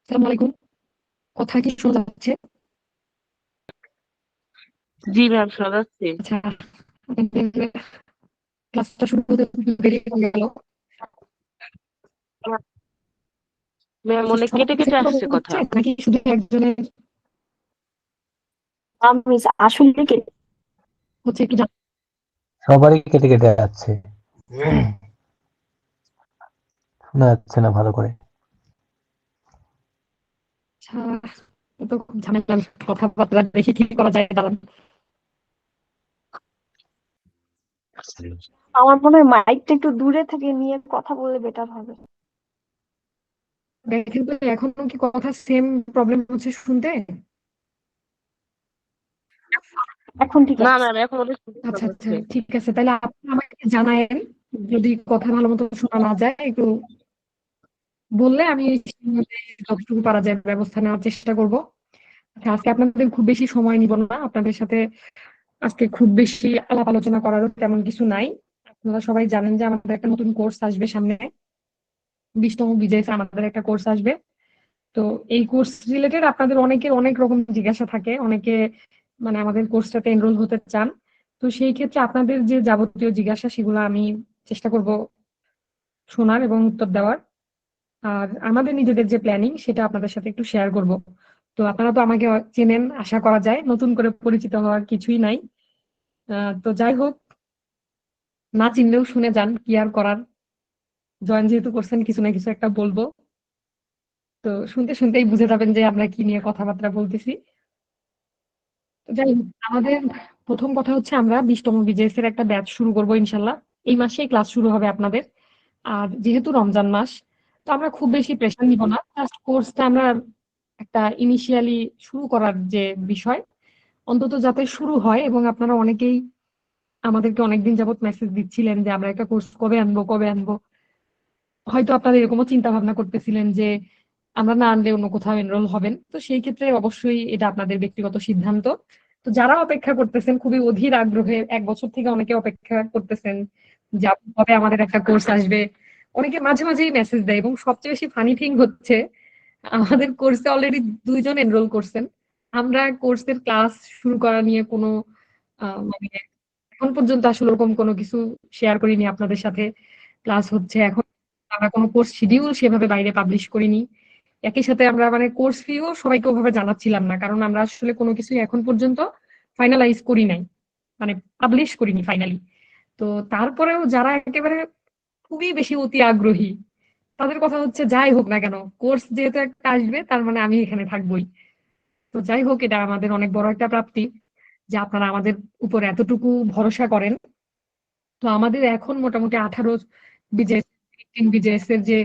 আসসালামু আলাইকুম। কথা কি শোনা যাচ্ছে? জি ম্যাম, শোনা যাচ্ছে। আচ্ছা, আপনাদের ক্লাসটা শুরু হতে দেরি হয়ে গেল। ম্যাম, আচ্ছা, অনেক সবার কেটে কি কেটে সেম আসছে প্রবলেম কথা। হচ্ছে নাকি শুধু একজনের মিস আসলে কি হচ্ছে একটু সবারই কেটে কেটে যাচ্ছে, শোনা যাচ্ছে না ভালো করে। আচ্ছা, এ তো খুব ঝামেলার কথাবার্তা, দেখি কি করা যায়, দাঁড়ান। আমার মনে হয় মাইকটা একটু দূরে থেকে নিয়ে কথা বললে বেটার হবে। দেখেন তো এখনো কি কথা সেম প্রবলেম হচ্ছে শুনতে? এখন ঠিক না আছে। ম্যাম, এখন অনেক সুন্দর শোনা আচ্ছা আচ্ছা, যাচ্ছে। ঠিক আছে, তাহলে আপনি আমাকে জানায়েন যদি কথা ভালো মতো শোনা না যায়, একটু বললে আমি সেই অনুযায়ী যতটুকু পারা যায় ব্যবস্থা নেওয়ার চেষ্টা করব। আচ্ছা, আজকে আপনাদের খুব বেশি সময় নিব না, আপনাদের সাথে আজকে খুব বেশি আলাপ আলোচনা করারও তেমন কিছু নাই। আপনারা সবাই জানেন যে আমাদের একটা নতুন কোর্স আসবে সামনে, 20তম বিজেএস আমাদের একটা কোর্স আসবে। তো এই কোর্স রিলেটেড আপনাদের অনেকের অনেক রকম জিজ্ঞাসা থাকে, অনেকে মানে আমাদের কোর্সটাতে এনরোল হতে চান। তো সেই ক্ষেত্রে আপনাদের যে যাবতীয় জিজ্ঞাসা সেগুলো আমি চেষ্টা করব শোনার এবং উত্তর দেওয়ার। আর আমাদের নিজেদের যে প্ল্যানিং সেটা আপনাদের সাথে একটু শেয়ার করব। তো আপনারা তো আমাকে চেনেন, আশা করা যায় নতুন করে পরিচিত হওয়ার কিছুই নাই। তো যাই হোক, না চিনলেও শুনে যান, কি আর করার। জয়েন যেহেতু করছেন, কিছু না কিছু একটা বলবো। তো শুনতে শুনতেই বুঝে যাবেন যে আমরা কি নিয়ে কথাবার্তা বলতেছি। তো যাই হোক, আমাদের প্রথম কথা হচ্ছে আমরা 20তম বিজেএস এর একটা ব্যাচ শুরু করবো ইনশাল্লাহ। এই মাসেই ক্লাস শুরু হবে আপনাদের। আর যেহেতু রমজান মাস, তো আমরা খুব বেশি প্রেশার নিব না, জাস্ট কোর্সটা আমরা একটা ইনিশিয়ালি শুরু করার যে বিষয়, অন্তত যাতে শুরু হয়। এবং আপনারা অনেকেই আমাদেরকে অনেকদিন যাবত মেসেজ দিচ্ছিলেন যে আমরা একটা কোর্স কবে আনবো কবে আনবো। হয়তো আপনারা এরকমও চিন্তা ভাবনা করতেছিলেন যে আমরা না আনলে অন্য কোথাও এনরোল হবেন, তো সেই ক্ষেত্রে অবশ্যই এটা আপনাদের ব্যক্তিগত সিদ্ধান্ত। তো যারা অপেক্ষা করতেছেন খুবই অধীর আগ্রহে, 1 বছর থেকে অনেকে অপেক্ষা করতেছেন যে কবে আমাদের একটা কোর্স আসবে, অনেকে মাঝে মাঝেই মেসেজ দেয়। এবং সবচেয়ে বেশি ফানি থিং হচ্ছে, আমাদের কোর্সে অলরেডি 2 জন এনরোল করছেন। আমরা কোর্সের ক্লাস শুরু করা নিয়ে কোনো মানে এখন পর্যন্ত আসলে ওরকম কোনো কিছু শেয়ার করিনি আপনাদের সাথে। ক্লাস হচ্ছে এখন, আমরা কোনো কোর্স শিডিউল সেভাবে বাইরে পাবলিশ করিনি। একই সাথে আমরা মানে কোর্স ফিও সবাইকে ওভাবে জানাচ্ছিলাম না, কারণ আমরা আসলে কোনো কিছুই এখন পর্যন্ত ফাইনালাইজ করি নাই, মানে পাবলিশ করিনি ফাইনালি। তো তারপরেও যারা একেবারে খুবই বেশি অতি আগ্রহী, তাদের কথা হচ্ছে যাই হোক না কেন, কোর্স যেহেতু একটা আসবে তার মানে আমি এখানে থাকবোই। তো যাই হোক, এটা আমাদের অনেক বড় একটা প্রাপ্তি যে আপনারা আমাদের উপর এতটুকু ভরসা করেন। তো আমাদের এখন মোটামুটি 18 বিজেএস, 18 বিজেএস এর যে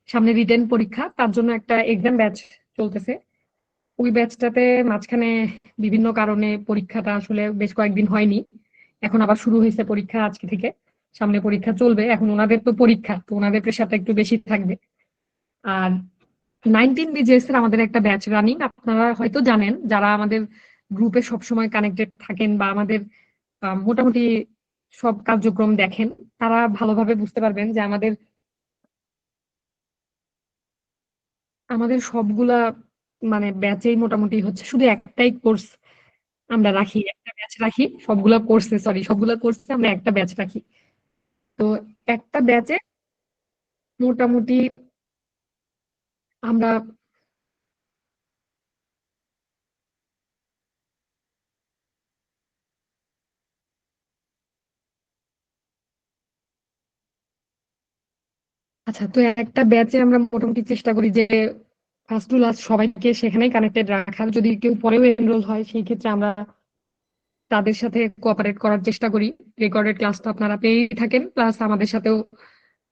সামনে রিটেন পরীক্ষা, তার জন্য একটা এক্সাম ব্যাচ চলতেছে। ওই ব্যাচটাতে মাঝখানে বিভিন্ন কারণে পরীক্ষাটা আসলে বেশ কয়েকদিন হয়নি, এখন আবার শুরু হয়েছে পরীক্ষা আজকে থেকে। সামনে পরীক্ষা চলবে, এখন ওনাদের তো পরীক্ষা, তো ওনাদের প্রেশারটা একটু বেশি থাকবে। আর 19 বিজেএস এর আমাদের একটা ব্যাচ রানিং, আপনারা হয়তো জানেন যারা আমাদের গ্রুপে সবসময় কানেক্টেড থাকেন বা আমাদের মোটামুটি সব কার্যক্রম দেখেন, তারা ভালোভাবে বুঝতে পারবেন যে আমাদের আমাদের সবগুলা মানে ব্যাচেই মোটামুটি হচ্ছে শুধু একটাই কোর্স আমরা রাখি, একটা ব্যাচ রাখি সবগুলা কোর্সে, সরি সবগুলা কোর্সে আমরা একটা ব্যাচ রাখি। তো একটা ব্যাচে মোটামুটি আমরা, আচ্ছা, তো একটা ব্যাচে আমরা মোটামুটি চেষ্টা করি যে ফার্স্ট টু লাস্ট সবাইকে সেখানেই কানেক্টেড রাখার। যদি কেউ পরেও এনরোল হয় সেই ক্ষেত্রে আমরা তাদের সাথে কোঅপারেট করার চেষ্টা করি। রেকর্ডেড ক্লাস তো আপনারা পেয়েই থাকেন, প্লাস আমাদের সাথেও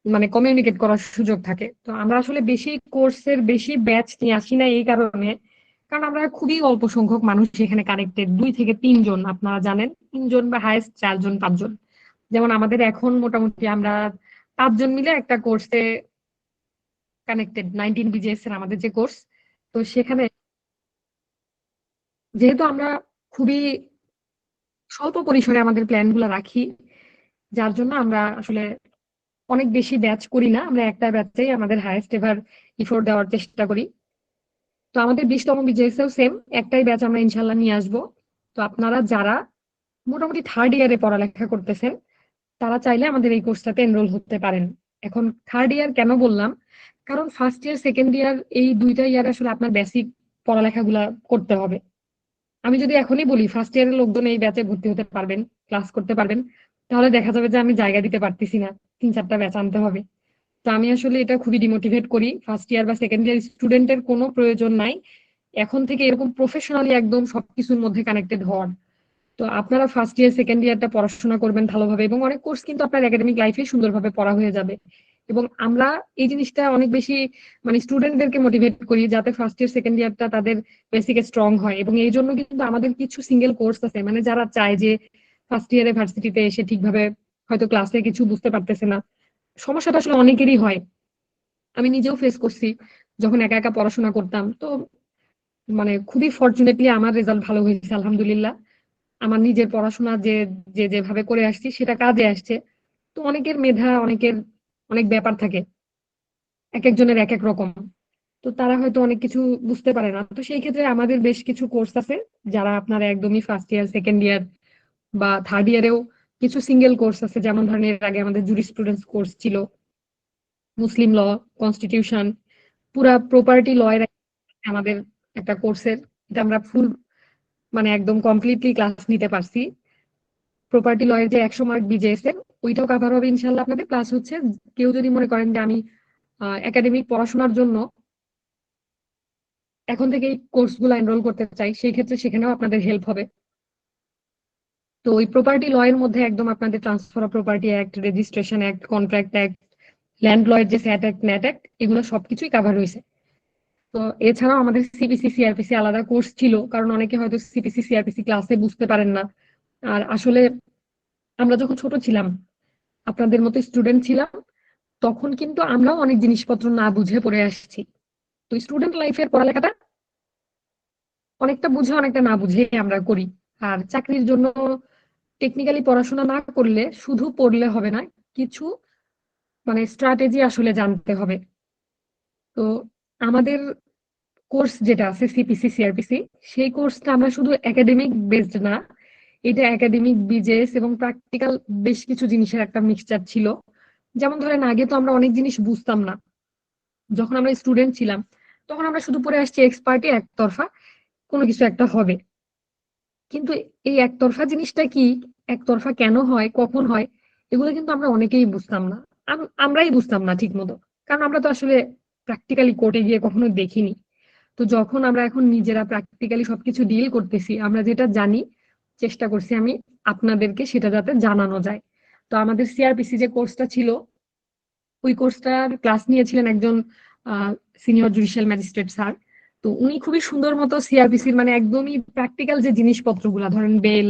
মানে কমিউনিকেট করার সুযোগ থাকে। তো আমরা আসলে বেশি কোর্সের বেশি ব্যাচ নিয়ে আসি না এই কারণে, কারণ আমরা খুবই অল্প সংখ্যক মানুষ এখানে কানেক্টেড, 2 থেকে 3 জন, আপনারা জানেন 3 জন বা হায়েস্ট 4 জন 5 জন। যেমন আমাদের এখন মোটামুটি আমরা 5 জন মিলে একটা কোর্সে কানেক্টেড, 19 বিজিএস এর আমাদের যে কোর্স। তো সেখানে যেহেতু আমরা খুবই স্বল্প পরিসরে আমাদের প্ল্যান গুলো রাখি, যার জন্য আমরা আসলে অনেক বেশি ব্যাচ করি না, আমরা একটা ব্যাচেই আমাদের হায়েস্ট এভার ইফোর্ট দেওয়ার চেষ্টা করি। তো আমাদের 20তম বিজেএসেও সেম একটাই ব্যাচ আমরা ইনশাল্লাহ নিয়ে আসবো। তো আপনারা যারা মোটামুটি থার্ড ইয়ারে পড়ালেখা করতেছেন তারা চাইলে আমাদের এই কোর্সটাতে এনরোল হতে পারেন। এখন থার্ড ইয়ার কেন বললাম, কারণ ফার্স্ট ইয়ার সেকেন্ড ইয়ার এই দুইটা ইয়ার আসলে আপনার বেসিক পড়ালেখাগুলা করতে হবে। আমি যদি এখনই বলি ফার্স্ট ইয়ারের লোকজন এই ব্যাচে ভর্তি হতে পারবেন, ক্লাস করতে পারবেন, তাহলে দেখা যাবে যে আমি জায়গা দিতে পারতেছি না, 3-4টা ব্যাচ আনতে হবে। তো আমি আসলে এটা খুবই ডিমোটিভেট করি। ফার্স্ট ইয়ার বা সেকেন্ড ইয়ার স্টুডেন্টের কোনো প্রয়োজন নাই এখন থেকে এরকম প্রফেশনালি একদম সবকিছুর মধ্যে কানেক্টেড হওয়ার। তো আপনারা ফার্স্ট ইয়ার সেকেন্ড ইয়ারটা পড়াশোনা করবেন ভালোভাবে, এবং অনেক কোর্স কিন্তু আপনার একাডেমিক লাইফে সুন্দরভাবে পড়া হয়ে যাবে। এবং আমরা এই জিনিসটা অনেক বেশি মানে স্টুডেন্টদেরকে মোটিভেট করি যাতে ফার্স্ট ইয়ার সেকেন্ড ইয়ারটা তাদের বেসিকে স্ট্রং হয়। এবং এই জন্য কিন্তু আমাদের কিছু সিঙ্গেল কোর্স আছে, মানে যারা চায় যে ফার্স্ট ইয়ারে ভার্সিটিতে এসে ঠিকভাবে হয়তো ক্লাসে কিছু বুঝতে পারতেছে না, সমস্যাটা আসলে অনেকেরই হয়। আমি নিজেও ফেস করছি যখন একা একা পড়াশোনা করতাম। তো মানে খুবই ফর্চুনেটলি আমার রেজাল্ট ভালো হয়েছে আলহামদুলিল্লাহ। আমার নিজের পড়াশোনা যে যে যেভাবে করে আসছি সেটা কাজে আসছে। তো অনেকের মেধা, অনেকের অনেক ব্যাপার থাকে, এক একজনের এক এক রকম। তো তারা হয়তো অনেক কিছু বুঝতে পারে না। তো সেই ক্ষেত্রে আমাদের বেশ কিছু কোর্স আছে যারা আপনারা একদমই ফার্স্ট ইয়ার সেকেন্ড ইয়ার বা থার্ড ইয়ারেও কিছু সিঙ্গেল কোর্স আছে, যেমন ধরেন এর আগে আমাদের জুরিসপ্রুডেন্স কোর্স ছিল, মুসলিম ল, কনস্টিটিউশন, পুরা প্রপার্টি ল এর আমাদের একটা কোর্সের, এটা আমরা ফুল মানে একদম কমপ্লিটলি ক্লাস নিতে পারছি। প্রপার্টি ল এর যে 100 মার্ক বিজেএস এর ওইটাও কভার হবে ইনশাল্লাহ আপনাদের। প্লাস হচ্ছে কেউ যদি মনে করেন যে আমি একাডেমিক পড়াশোনার জন্য এখন থেকে এই কোর্সগুলো এনরোল করতে চাই, সেই ক্ষেত্রে সেখানেও আপনাদের হেল্প হবে। তো ওই প্রপার্টি ল এর মধ্যে একদম আপনাদের transfer of property act, registration act, contract act, land law এর যে স্যাট অ্যাক্ট, ন্যাট অ্যাক্ট, এগুলো সবকিছুই কভার হয়েছে। তো এছাড়াও আমাদের সিপিসি সিআরপিসি আলাদা কোর্স ছিল, কারণ অনেকে হয়তো সিপিসি সিআরপিসি ক্লাসে বুঝতে পারেন না। আর আসলে আমরা যখন ছোট ছিলাম, আপনাদের মতো স্টুডেন্ট ছিলাম, তখন কিন্তু আমরাও অনেক জিনিসপত্র না বুঝে পড়ে আসছি। তো স্টুডেন্ট লাইফের পড়ালেখাটা অনেকটা বুঝে অনেকটা না বুঝে আমরা করি। আর চাকরির জন্য টেকনিক্যালি পড়াশোনা না করলে শুধু পড়লে হবে না, কিছু মানে স্ট্র্যাটেজি আসলে জানতে হবে। তো আমাদের কোর্স যেটা আছে সিপিসি সিআরপিসি, সেই কোর্সটা আমরা শুধু একাডেমিক বেসড না, এটা একাডেমিক বিজেএস এবং প্র্যাকটিক্যাল বেশ কিছু জিনিসের একটা মিক্সচার ছিল। যেমন ধরেন আগে তো আমরা অনেক জিনিস বুঝতাম না, যখন আমরা স্টুডেন্ট ছিলাম তখন আমরা শুধু পড়ে আসছি এক্সপার্টই একতরফা কোনো কিছু একটা হবে। কিন্তু এই একতরফা জিনিসটা কি, একতরফা কেন হয়, কখন হয়, এগুলো কিন্তু আমরা অনেকেই বুঝতাম না। আমরাই বুঝতাম না ঠিক মতো, কারণ আমরা তো আসলে প্র্যাকটিক্যালি কোর্টে গিয়ে কখনো দেখিনি। তো যখন আমরা এখন নিজেরা প্র্যাকটিক্যালি সবকিছু ডিল করতেছি, আমরা যেটা জানি চেষ্টা করছি আমি আপনাদেরকে সেটা যাতে জানানো যায়। তো আমাদের সিআরপিসি যে কোর্সটা ছিল, ওই কোর্সটার ক্লাস নিয়েছিলেন একজন সিনিয়র জুডিশিয়াল ম্যাজিস্ট্রেট স্যার। তো উনি খুবই সুন্দর মতো সিআরপিসির মানে একদমই প্র্যাকটিক্যাল যে জিনিসপত্রগুলা ধরেন বেল,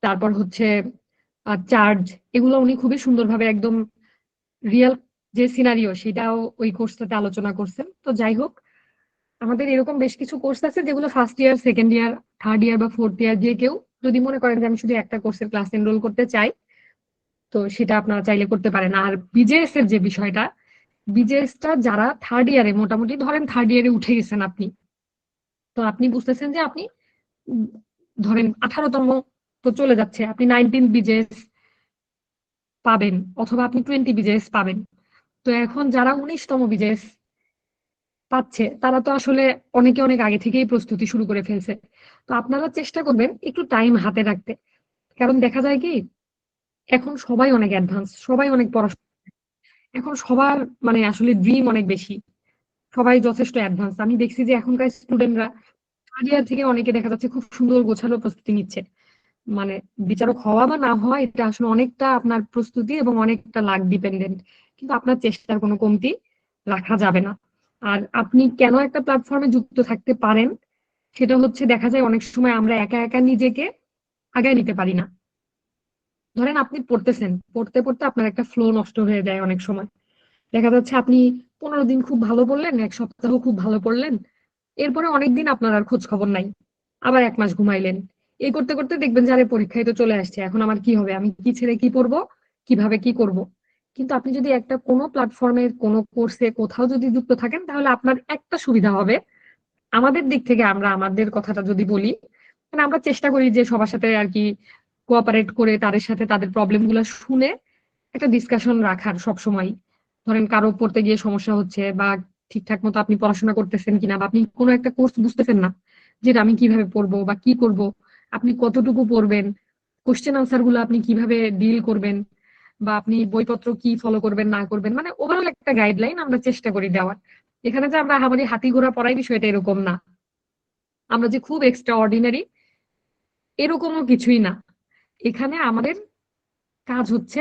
তারপর হচ্ছে চার্জ, এগুলো উনি খুবই সুন্দরভাবে একদম রিয়েল যে সিনারিও সেটাও ওই কোর্সটাতে আলোচনা করছেন। তো যাই হোক, আমাদের এরকম বেশ কিছু কোর্স আছে যেগুলো first year second year third year বা ফোর্থ ইয়ার যে কেউ যদি মনে করেন যে আমি শুধু একটা কোর্সের ক্লাস এনরোল করতে চাই, তো সেটা আপনারা চাইলে করতে পারেন। আর বিজেএস এর যে বিষয়টা, বিজেএসটা যারা থার্ড ইয়ারে মোটামুটি ধরেন থার্ড ইয়ারে উঠে গেছেন আপনি, তো আপনি বুঝতেছেন যে আপনি উম, ধরেন 18তম তো চলে যাচ্ছে, আপনি 19 বিজেএস পাবেন অথবা আপনি 20 বিজেএস পাবেন। তো এখন যারা 19তম বিজেএস পাচ্ছে তারা তো আসলে অনেকে অনেক আগে থেকেই প্রস্তুতি শুরু করে ফেলছে। তো আপনারা চেষ্টা করবেন একটু টাইম হাতে রাখতে, কারণ দেখা যায় কি এখন সবাই অনেক অ্যাডভান্স, সবাই অনেক পড়াশোনা, এখন সবার মানে আসলে ড্রিম অনেক বেশি, সবাই যথেষ্ট অ্যাডভান্স। আমি দেখছি যে এখনকার স্টুডেন্টরা থার্ড ইয়ার থেকে অনেকে দেখা যাচ্ছে খুব সুন্দর গোছালো প্রস্তুতি নিচ্ছে। মানে বিচারক হওয়া বা না হওয়া এটা আসলে অনেকটা আপনার প্রস্তুতি এবং অনেকটা লাক ডিপেন্ডেন্ট, কিন্তু আপনার চেষ্টার কোনো কমতি রাখা যাবে না। আর আপনি কেন একটা প্ল্যাটফর্মে যুক্ত থাকতে পারেন, সেটা হচ্ছে দেখা যায় অনেক সময় আমরা একা একা নিজেকে আগায় নিতে পারি না। ধরেন আপনি পড়তেছেন, পড়তে পড়তে আপনার একটা ফ্লো নষ্ট হয়ে যায় অনেক সময়। দেখা যাচ্ছে আপনি 15 দিন খুব ভালো পড়লেন, এক সপ্তাহ খুব ভালো পড়লেন, এরপরে অনেকদিন আপনার আর খোঁজ খবর নাই, আবার 1 মাস ঘুমাইলেন। এই করতে করতে দেখবেন যে আরে পরীক্ষায় তো চলে আসছে, এখন আমার কি হবে, আমি কি ছেড়ে কি পড়বো, কিভাবে কি করব। কিন্তু আপনি যদি একটা কোনো প্ল্যাটফর্মে কোনো কোর্সে কোথাও যদি যুক্ত থাকেন, তাহলে আপনার একটা সুবিধা হবে, আমাদের দিক থেকে আমরা আমাদের কথাটা যদি বলি, মানে আমরা চেষ্টা করি যে সবার সাথে আর কি কোঅপারেট করে তাদের সাথে তাদের প্রবলেম গুলো শুনে একটা ডিসকাশন রাখার সব সময়। ধরেন কারো পড়তে গিয়ে সমস্যা হচ্ছে বা ঠিকঠাক মতো আপনি পড়াশোনা করতেছেন কিনা, বা আপনি কোনো একটা কোর্স বুঝতেছেন না যেটা আমি কিভাবে পড়বো বা কি করব, আপনি কতটুকু পড়বেন, কোশ্চেন আনসার গুলো আপনি কিভাবে ডিল করবেন, বা আপনি বইপত্র কি ফলো করবেন না করবেন, মানে ওভারঅল একটা গাইডলাইন আমরা চেষ্টা করি দেওয়ার। এখানে যে আমরা আমাদের হাতি ঘোড়া পড়াই বিষয়টা এরকম না, আমরা যে খুব এক্সট্রা অর্ডিনারি এরকমও কিছুই না। এখানে আমাদের কাজ হচ্ছে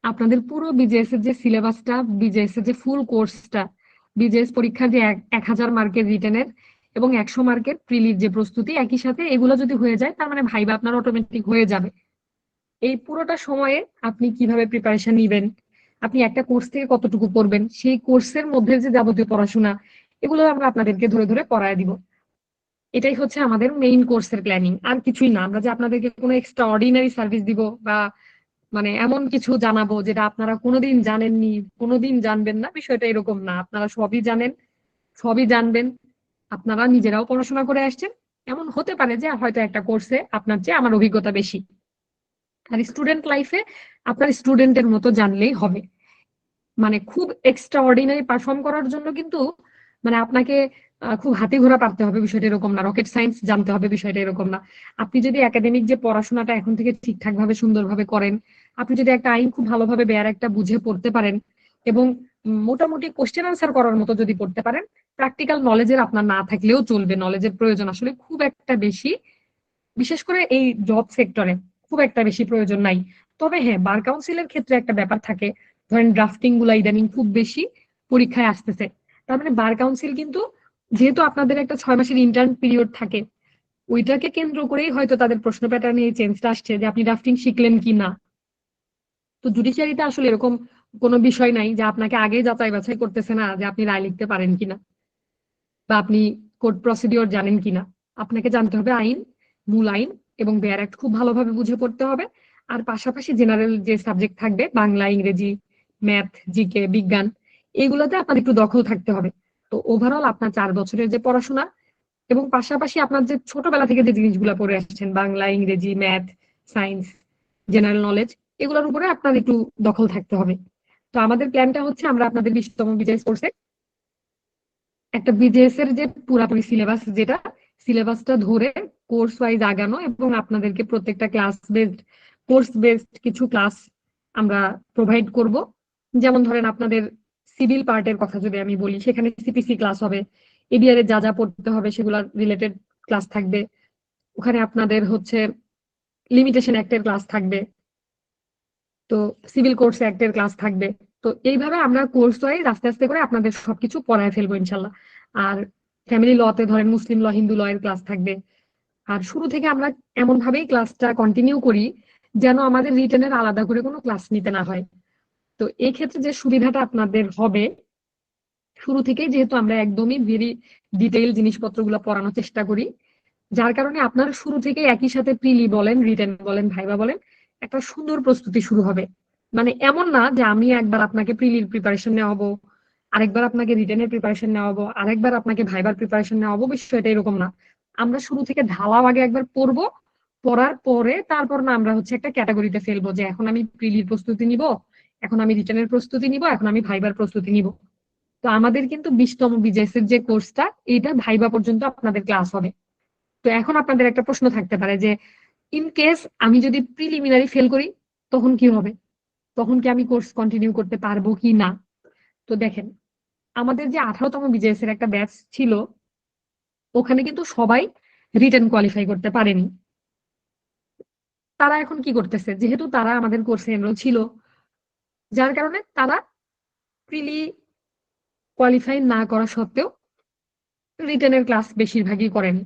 আপনাদের পুরো বিজেএস এর যে সিলেবাসটা, বিজেএস এর যে ফুল কোর্সটা, বিজেএস পরীক্ষার যে 1000 মার্কের রিটেনের এবং 100 মার্কের প্রিলির যে প্রস্তুতি একই সাথে, এগুলো যদি হয়ে যায় তার মানে ভাইবা আপনার অটোমেটিক হয়ে যাবে। এই পুরোটা সময়ে আপনি কিভাবে প্রিপারেশন নিবেন, আপনি একটা কোর্স থেকে কতটুকু পড়বেন, সেই কোর্সের মধ্যে যে যাবতীয় পড়াশোনা, এগুলো আমরা আপনাদেরকে ধরে ধরে পড়ায় দিব। এটাই হচ্ছে আমাদের মেইন কোর্সের প্ল্যানিং, আর কিছুই না। আমরা যে আপনাদেরকে কোনো এক্সট্রা অর্ডিনারি সার্ভিস দিব বা মানে এমন কিছু জানাবো যেটা আপনারা কোনোদিন জানেননি, কোনোদিন জানবেন না, বিষয়টা এরকম না। আপনারা সবই জানেন, সবই জানবেন। আপনারা নিজেরাও পড়াশোনা করে আসছেন। এমন হতে পারে যে হয়তো একটা কোর্সে আপনার চেয়ে আমার অভিজ্ঞতা বেশি, আর স্টুডেন্ট লাইফে আপনার স্টুডেন্টের মতো জানলেই হবে। মানে খুব এক্সট্রা অর্ডিনারি পারফর্ম করার জন্য কিন্তু মানে আপনাকে খুব হাতি ঘোড়া পারতে হবে, বিষয়টা এরকম না। রকেট সায়েন্স জানতে হবে, বিষয়টা এরকম না। আপনি যদি একাডেমিক যে পড়াশোনাটা এখন থেকে ঠিকঠাক ভাবে সুন্দরভাবে করেন, আপনি যদি একটা আইন খুব ভালোভাবে বেয়ার একটা বুঝে পড়তে পারেন এবং মোটামুটি কোশ্চেন আনসার করার মতো যদি পড়তে পারেন, প্র্যাকটিক্যাল নলেজের আপনার না থাকলেও চলবে। নলেজের প্রয়োজন আসলে খুব একটা বেশি, বিশেষ করে এই জব সেক্টরে খুব একটা বেশি প্রয়োজন নাই। তবে হ্যাঁ, বার কাউন্সিলের ক্ষেত্রে একটা ব্যাপার থাকে, ধরেন ড্রাফটিং গুলা ইদানিং খুব বেশি পরীক্ষায় আসতেছে। তার মানে বার কাউন্সিল কিন্তু, যেহেতু আপনাদের একটা 6 মাসের ইন্টার্ন পিরিয়ড থাকে, ওইটাকে কেন্দ্র করেই হয়তো তাদের প্রশ্ন প্যাটার্নে এই চেঞ্জটা আসছে যে আপনি ড্রাফটিং শিখলেন কি না। তো জুডিশিয়ারিতে আসলে এরকম কোনো বিষয় নাই যে আপনাকে আগে যাচাই বাছাই করতেছে না যে আপনি রায় লিখতে পারেন কিনা বা আপনি কোর্ট প্রসিডিওর জানেন কিনা। আপনাকে জানতে হবে আইন, মূল আইন এবং বেয়ার অ্যাক্ট খুব ভালোভাবে বুঝে পড়তে হবে। আর পাশাপাশি জেনারেল যে সাবজেক্ট থাকবে, বাংলা, ইংরেজি, ম্যাথ, জিকে, বিজ্ঞান, এগুলোতে আপনার একটু দখল থাকতে হবে। তো ওভারঅল আপনার 4 বছরের যে পড়াশোনা এবং পাশাপাশি আপনার যে ছোটবেলা থেকে যে জিনিসগুলো পড়ে আসছেন, বাংলা, ইংরেজি, ম্যাথ, সায়েন্স, জেনারেল নলেজ, এগুলোর উপরে আপনার একটু দখল থাকতে হবে। তো আমাদের প্ল্যানটা হচ্ছে আমরা আপনাদের 20তম বিজনেস কোর্সে একটা বিজেএস এর যে পুরাপুরি সিলেবাস, যেটা সিলেবাসটা ধরে কোর্স ওয়াইজ আগানো এবং আপনাদেরকে প্রত্যেকটা ক্লাস বেসড, কোর্স বেসড কিছু ক্লাস আমরা প্রোভাইড করব। যেমন ধরেন আপনাদের সিভিল পার্টের কথা যদি আমি বলি, সেখানে সিপিসি ক্লাস হবে, এবিআর এর যা যা পড়তে হবে সেগুলোর রিলেটেড ক্লাস থাকবে। ওখানে আপনাদের হচ্ছে লিমিটেশন অ্যাক্টের ক্লাস থাকবে, তো সিভিল কোর্স অ্যাক্টের ক্লাস থাকবে। তো এইভাবে আমরা কোর্স ওয়াইজ আস্তে আস্তে করে আপনাদের সবকিছু পড়ায় ফেলবো ইনশাল্লাহ। আর ফ্যামিলি লতে ধরেন মুসলিম ল, হিন্দু ল এর ক্লাস থাকবে। আর শুরু থেকে আমরা এমন ভাবেই ক্লাসটা কন্টিনিউ করি যেন আমাদের রিটেনের আলাদা করে কোনো ক্লাস নিতে না হয়। তো এই ক্ষেত্রে যে সুবিধাটা আপনাদের হবে, শুরু থেকেই যেহেতু আমরা একদমই ভেরি ডিটেইল জিনিসপত্রগুলো পড়ানোর চেষ্টা করি, যার কারণে আপনার শুরু থেকে একই সাথে প্রিলি বলেন, রিটেন বলেন, ভাইবা বলেন, একটা সুন্দর প্রস্তুতি শুরু হবে। মানে এমন না যে আমি একবার আপনাকে প্রিলির প্রিপারেশন নেওয়াবো, আরেকবার আপনাকে রিটেনের প্রিপারেশন নেওয়াবো, আরেকবার আপনাকে ভাইবার প্রিপারেশন নেওয়াবো, বিষয়টা এরকম না। আমরা শুরু থেকে ঢালাও আগে একবার পড়বো, পড়ার পরে তারপর না আমরা হচ্ছে একটা ক্যাটাগরিতে ফেলবো যে এখন আমি প্রিলির প্রস্তুতি নিব, এখন আমি রিটেনের প্রস্তুতি নিব, এখন আমি ভাইবার প্রস্তুতি নিব। তো আমাদের কিন্তু 20তম বিজেএস এর যে কোর্সটা, এটা ভাইবা পর্যন্ত আপনাদের ক্লাস হবে। তো এখন আপনাদের একটা প্রশ্ন থাকতে পারে যে ইন কেস আমি যদি প্রিলিমিনারি ফেল করি তখন কি হবে, তখন কি আমি কোর্স কন্টিনিউ করতে পারবো কি না। তো দেখেন, আমাদের যে 18তম বিজেএস এর একটা ব্যাচ ছিল, ওখানে কিন্তু সবাই রিটেন কোয়ালিফাই করতে পারেনি। তারা এখন কি করতেছে, যেহেতু তারা আমাদের কোর্সে এনরোল ছিল, যার কারণে তারা প্রিলি কোয়ালিফাই না করা সত্ত্বেও রিটেনের ক্লাস বেশিরভাগই করেন।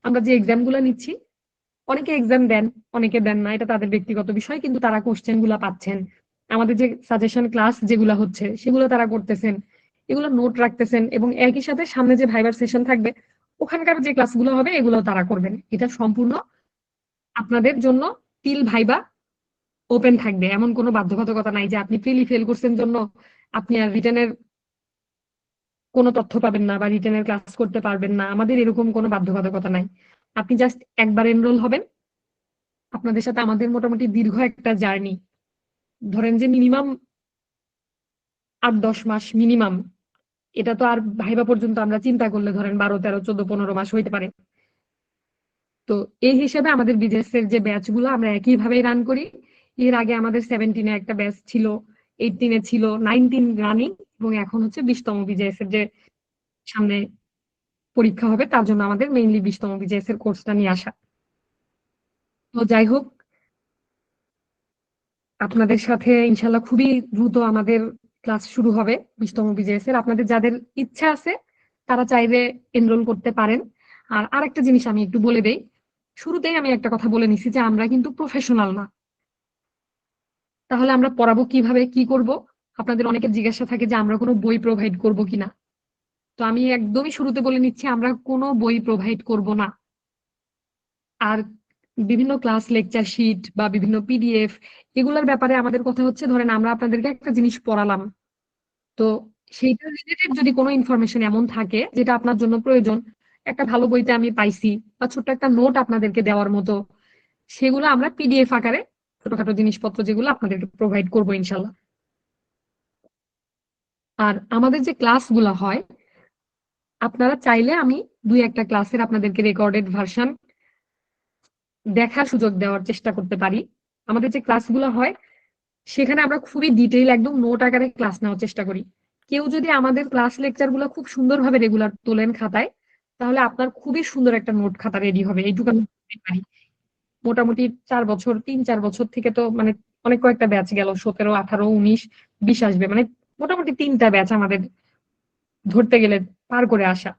আমরা যে এক্সাম গুলো নিচ্ছি, অনেকে এক্সাম দেন, অনেকে দেন না, এটা তাদের ব্যক্তিগত বিষয়, কিন্তু তারা কোশ্চেন গুলা পাচ্ছেন। আমাদের যে সাজেশন ক্লাস যেগুলো হচ্ছে সেগুলো তারা করতেছেন, এগুলো নোট রাখতেছেন, এবং একই সাথে সামনে যে ভাইবার সেশন থাকবে ওখানকার যে ক্লাসগুলো হবে এগুলো তারা করবেন। এটা সম্পূর্ণ আপনাদের জন্য টিল ভাইবা ওপেন থাকবে। এমন কোনো বাধ্যবাধকতা নাই যে আপনি প্রিলি ফেল করছেন জন্য আপনি আর রিটেনের কোনো তথ্য পাবেন না বা রিটেনের ক্লাস করতে পারবেন না, আমাদের এরকম কোনো বাধ্যবাধকতা নাই। আপনি জাস্ট একবার এনরোল হবেন, আপনাদের সাথে আমাদের মোটামুটি দীর্ঘ একটা জার্নি, ধরেন যে মিনিমাম 8-10 মাস মিনিমাম। এটা তো আর ভাইবা পর্যন্ত আমরা চিন্তা করলে ধরেন 12, 13, 14, 15 মাস হইতে পারে। তো এই হিসেবে আমাদের বিজনেস এর যে ব্যাচ গুলো আমরা একইভাবে রান করি। এর আগে আমাদের 17-এ একটা ব্যাচ ছিল, 18-এ ছিল, 19 রানিং, এবং এখন হচ্ছে 20তম বিজেএস এর যে সামনে পরীক্ষা হবে তার জন্য আমাদের মেইনলি 20তম বিজেএস এর কোর্সটা নিয়ে আসা। তো যাই হোক, আপনাদের সাথে ইনশাল্লাহ খুবই দ্রুত আমাদের ক্লাস শুরু হবে 20তম বিজেএস এর। আপনাদের যাদের ইচ্ছা আছে তারা চাইলে এনরোল করতে পারেন। আর আরেকটা জিনিস আমি একটু বলে দেই, শুরুতেই আমি একটা কথা বলে নিছি যে আমরা কিন্তু প্রফেশনাল না। তাহলে আমরা পড়াবো কিভাবে, কি করব? আপনাদের অনেকের জিজ্ঞাসা থাকে যে আমরা কোনো বই প্রোভাইড করব কিনা। তো আমি একদমই শুরুতে বলে নিচ্ছি, আমরা কোনো বই প্রোভাইড করব না। আর বিভিন্ন ক্লাস লেকচার শিট বা বিভিন্ন পিডিএফ, এগুলোর ব্যাপারে আমাদের কথা হচ্ছে, ধরেন আমরা আপনাদেরকে একটা জিনিস পড়ালাম, তো সেইটা রিলেটেড যদি কোনো ইনফরমেশন এমন থাকে যেটা আপনার জন্য প্রয়োজন, একটা ভালো বইতে আমি পাইছি বা ছোট্ট একটা নোট আপনাদেরকে দেওয়ার মতো, সেগুলো আমরা পিডিএফ আকারে ছোটখাটো জিনিসপত্র যেগুলো আপনাদেরকে প্রোভাইড করবো ইনশাল্লাহ। আর আমাদের যে ক্লাসগুলো হয়, আপনারা চাইলে আমি 2-1টা ক্লাসের আপনাদেরকে রেকর্ডেড ভার্সন দেখার সুযোগ দেওয়ার চেষ্টা করতে পারি। আমাদের যে ক্লাসগুলো হয় সেখানে আমরা খুবই ডিটেইল একদম নোট আকারে ক্লাস নেওয়ার চেষ্টা করি। কেউ যদি আমাদের ক্লাস লেকচার গুলো খুব সুন্দরভাবে রেগুলার তোলেন খাতায়, তাহলে আপনার খুবই সুন্দর একটা নোট খাতা রেডি হবে, এইটুকু আমি বলতে পারি। মোটামুটি 4 বছর, 3-4 বছর থেকে তো মানে অনেক কয়েকটা ব্যাচ গেল, 17, 18, 19, 20 আসবে, মানে মোটামুটি 3টা ব্যাচ আমাদের ধরতে গেলে পার করে আসা।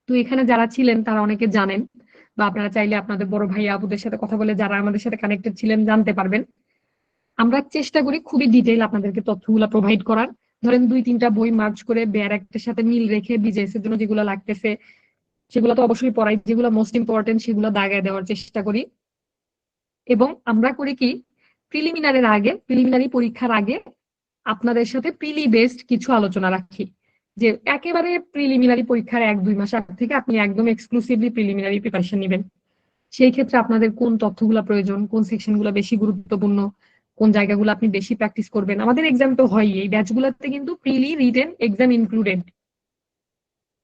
তো এখানে যারা ছিলেন তারা অনেকে জানেন, বা আপনারা চাইলে আপনাদের বড় ভাই আপুদের সাথে কথা বলে যারা আমাদের সাথে কানেক্টেড ছিলেন জানতে পারবেন। আমরা চেষ্টা করি খুবই ডিটেইল আপনাদেরকে তথ্যগুলো প্রোভাইড করার। ধরেন 2-3টা বই মার্চ করে বের একটার সাথে মিল রেখে বিজেএস এর জন্য যেগুলো লাগতেছে সেগুলো তো অবশ্যই পড়াই, যেগুলো মোস্ট ইম্পর্টেন্ট সেগুলো দাগায় দেওয়ার চেষ্টা করি। এবং আমরা করি কি, প্রিলিমিনারি পরীক্ষার আগে আপনাদের সাথে প্রিলি বেসড কিছু আলোচনা রাখি, যে একেবারে প্রিলিমিনারি পরীক্ষার 1-2 মাস আগ থেকে আপনি একদম এক্সক্লুসিভলি প্রিলিমিনারি প্রিপারেশন নেবেন। সেই ক্ষেত্রে আপনাদের কোন তথ্যগুলো প্রয়োজন, কোন সেকশনগুলো বেশি গুরুত্বপূর্ণ, কোন জায়গাগুলো আপনি বেশি প্র্যাকটিস করবেন। আমাদের এক্সাম তো হয়, এই ব্যাচগুলোতে কিন্তু প্রিলি রিটেন এক্সাম ইনক্লুডেড।